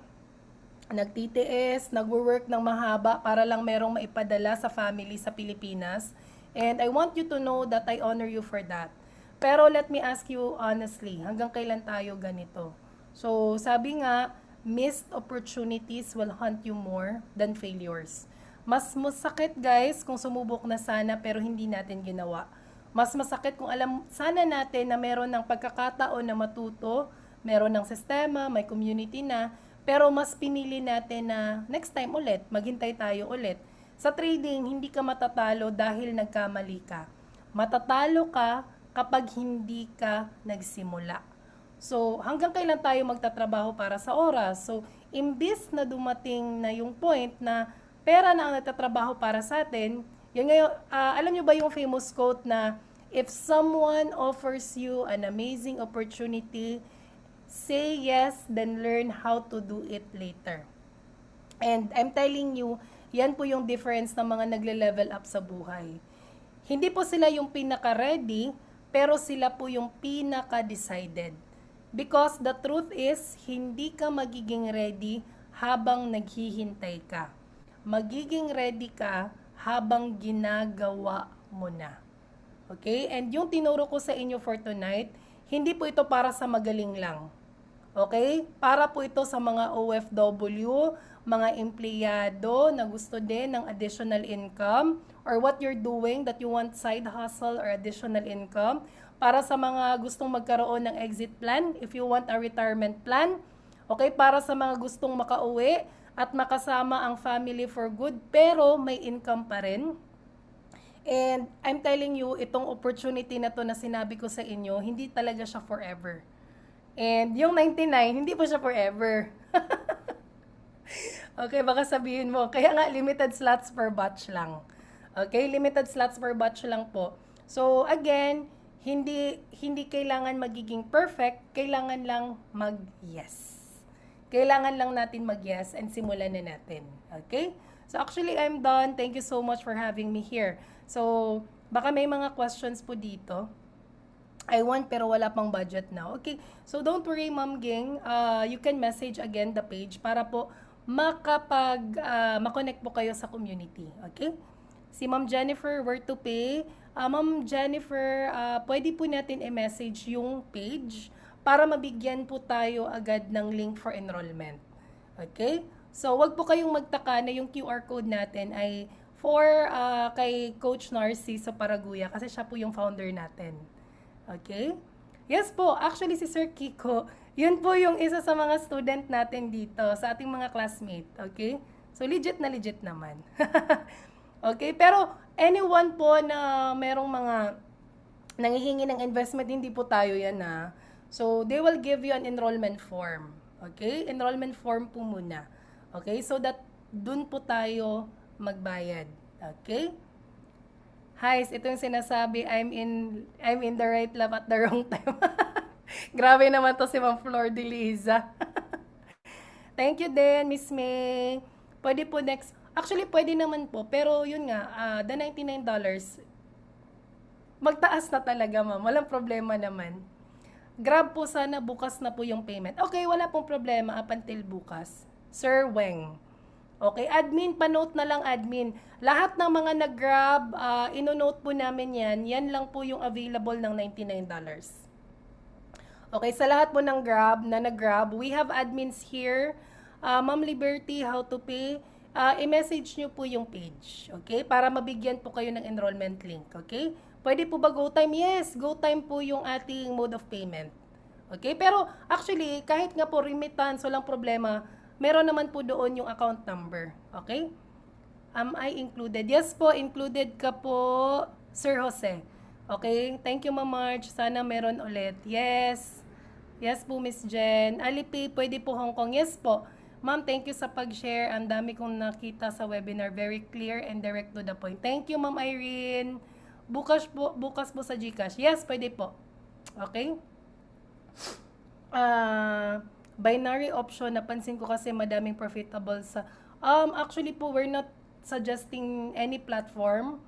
nagtitiis, nagwo-work ng mahaba para lang merong maipadala sa family sa Pilipinas. And I want you to know that I honor you for that. Pero let me ask you honestly, hanggang kailan tayo ganito? So, sabi nga, missed opportunities will haunt you more than failures. Mas masakit guys kung sumubok na sana pero hindi natin ginawa. Mas masakit kung alam sana natin na meron ng pagkakataon na matuto, meron ng sistema, may community na, pero mas pinili natin na next time ulit, maghintay tayo ulit. Sa trading, hindi ka matatalo dahil nagkamali ka. Matatalo ka kapag hindi ka nagsimula. So, hanggang kailan tayo magtatrabaho para sa oras? So, imbis na dumating na yung point na pera na ang nagtatrabaho para sa atin, yun ngayon, alam nyo ba yung famous quote na, if someone offers you an amazing opportunity, say yes, then learn how to do it later. And I'm telling you, yan po yung difference ng mga nagle-level up sa buhay. Hindi po sila yung pinaka-ready, pero sila po yung pinaka-decided. Because the truth is, hindi ka magiging ready habang naghihintay ka. Magiging ready ka habang ginagawa mo na. Okay? And yung tinuro ko sa inyo for tonight, hindi po ito para sa magaling lang. Okay? Para po ito sa mga OFW, mga empleyado na gusto din ng additional income, or what you're doing that you want side hustle or additional income. Para sa mga gustong magkaroon ng exit plan, if you want a retirement plan. Okay? Para sa mga gustong makauwi at makasama ang family for good, pero may income pa rin. And I'm telling you, itong opportunity na to na sinabi ko sa inyo, hindi talaga siya forever. And yung 99, hindi po siya forever. Okay, baka sabihin mo, kaya nga limited slots per batch lang. Okay, limited slots per batch lang po. So again, hindi kailangan magiging perfect, kailangan lang mag-yes. Kailangan lang natin mag-yes and simulan na natin. Okay? So actually, I'm done. Thank you so much for having me here. So, baka may mga questions po dito. I want pero wala pang budget now. Okay, so don't worry Ma'am Ging. You can message again the page para po makonect po kayo sa community. Okay? Si Ma'am Jennifer, where to pay? Ma'am Jennifer, pwede po natin i-message yung page para mabigyan po tayo agad ng link for enrollment. Okay? So, wag po kayong magtaka na yung QR code natin ay for kay Coach Narciso Paraguya kasi siya po yung founder natin. Okay? Yes po, actually si Sir Kiko, yun po yung isa sa mga student natin dito, sa ating mga classmate. Okay? So, legit na legit naman. Okay? Pero, anyone po na merong mga nanghihingi ng investment, hindi po tayo yan ha. So, they will give you an enrollment form. Okay? Enrollment form po muna. Okay? So that dun po tayo magbayad. Okay? Hi, ito yung sinasabi, I'm in the right love at the wrong time. Grabe naman to si Ma'am Flor de Liza. Thank you din, Miss May. Pwede po next. Actually, pwede naman po. Pero yun nga, the $99, magtaas na talaga ma'am. Walang problema naman. Grab po sana, bukas na po yung payment. Okay, wala pong problema up until bukas. Sir Weng. Okay, admin, panote na lang admin. Lahat ng mga nag-grab, ino-note po namin yan. Yan lang po yung available ng $99. Okay, sa lahat po ng grab na nag-grab, we have admins here. Ma'am Liberty, how to pay. I-message nyo po yung page. Okay, para mabigyan po kayo ng enrollment link. Okay, pwede po ba GoTime? Yes, GoTime po yung ating mode of payment. Okay, pero actually, kahit nga po remittance, walang problema, meron naman po doon yung account number. Okay? Am I included? Yes po, included ka po, Sir Jose. Okay? Thank you, Ma'am Marge. Sana meron ulit. Yes. Yes po, Miss Jen. Alipay, pwede po Hong Kong. Yes po. Ma'am, thank you sa pag-share. Ang dami kong nakita sa webinar. Very clear and direct to the point. Thank you, Ma'am Irene. Bukas po sa GCash. Yes, pwede po. Okay? Binary option, napansin ko kasi madaming profitable sa... actually po, we're not suggesting any platform.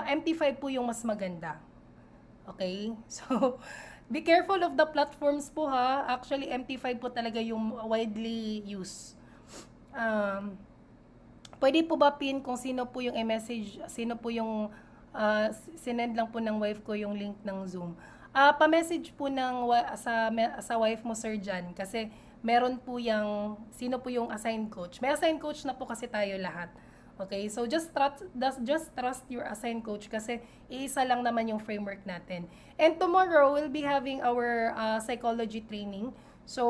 MT5 po yung mas maganda. Okay? So, be careful of the platforms po ha. Actually, MT5 po talaga yung widely used. Pwede po ba pin kung sino po yung message, sino po yung sinend lang po ng wife ko yung link ng Zoom. Pa-message po ng sa wife mo, Sir Jan, kasi meron po yung sino po yung assigned coach. May assigned coach na po kasi tayo lahat. Okay? So just trust your assigned coach kasi iisa lang naman yung framework natin. And tomorrow we'll be having our psychology training. So,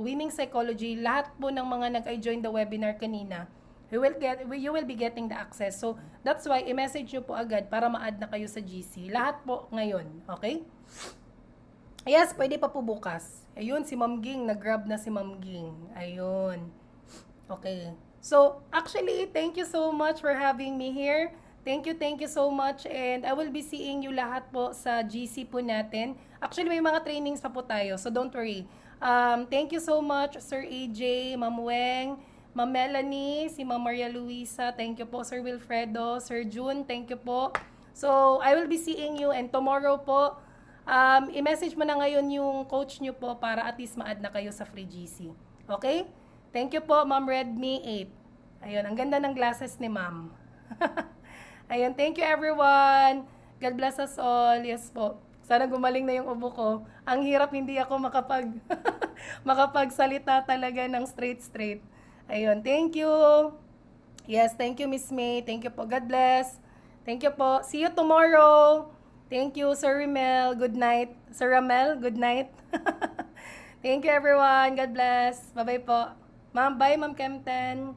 winning psychology, lahat po ng mga nag-join the webinar kanina, you will be getting the access. So, that's why i-message nyo po agad para ma-add na kayo sa GC. Lahat po ngayon, okay? Yes, pwede pa po bukas. Ayun, si Ma'am Ging, nag-grab na si Ma'am Ging. Ayun. Okay. So, actually, thank you so much for having me here. Thank you so much. And I will be seeing you lahat po sa GC po natin. Actually, may mga trainings pa po tayo, so don't worry. Thank you so much, Sir AJ, Ma'am Weng, Ma'am Melanie, si Ma'am Maria Luisa, thank you po, Sir Wilfredo, Sir June, thank you po. So, I will be seeing you and tomorrow po, i-message mo na ngayon yung coach nyo po para at least ma-add na kayo sa free GC. Okay? Thank you po, Ma'am Redmi 8. Ayun, ang ganda ng glasses ni Ma'am. Ayun, thank you everyone. God bless us all. Yes po. Sana gumaling na yung ubo ko. Ang hirap hindi ako makapagsalita talaga ng straight. Ayun, thank you. Yes, thank you, Miss May. Thank you po. God bless. Thank you po. See you tomorrow. Thank you, Sir Ramel. Good night. Sir Ramel, good night. Thank you, everyone. God bless. Bye-bye po. Ma'am, bye, Ma'am Kempten.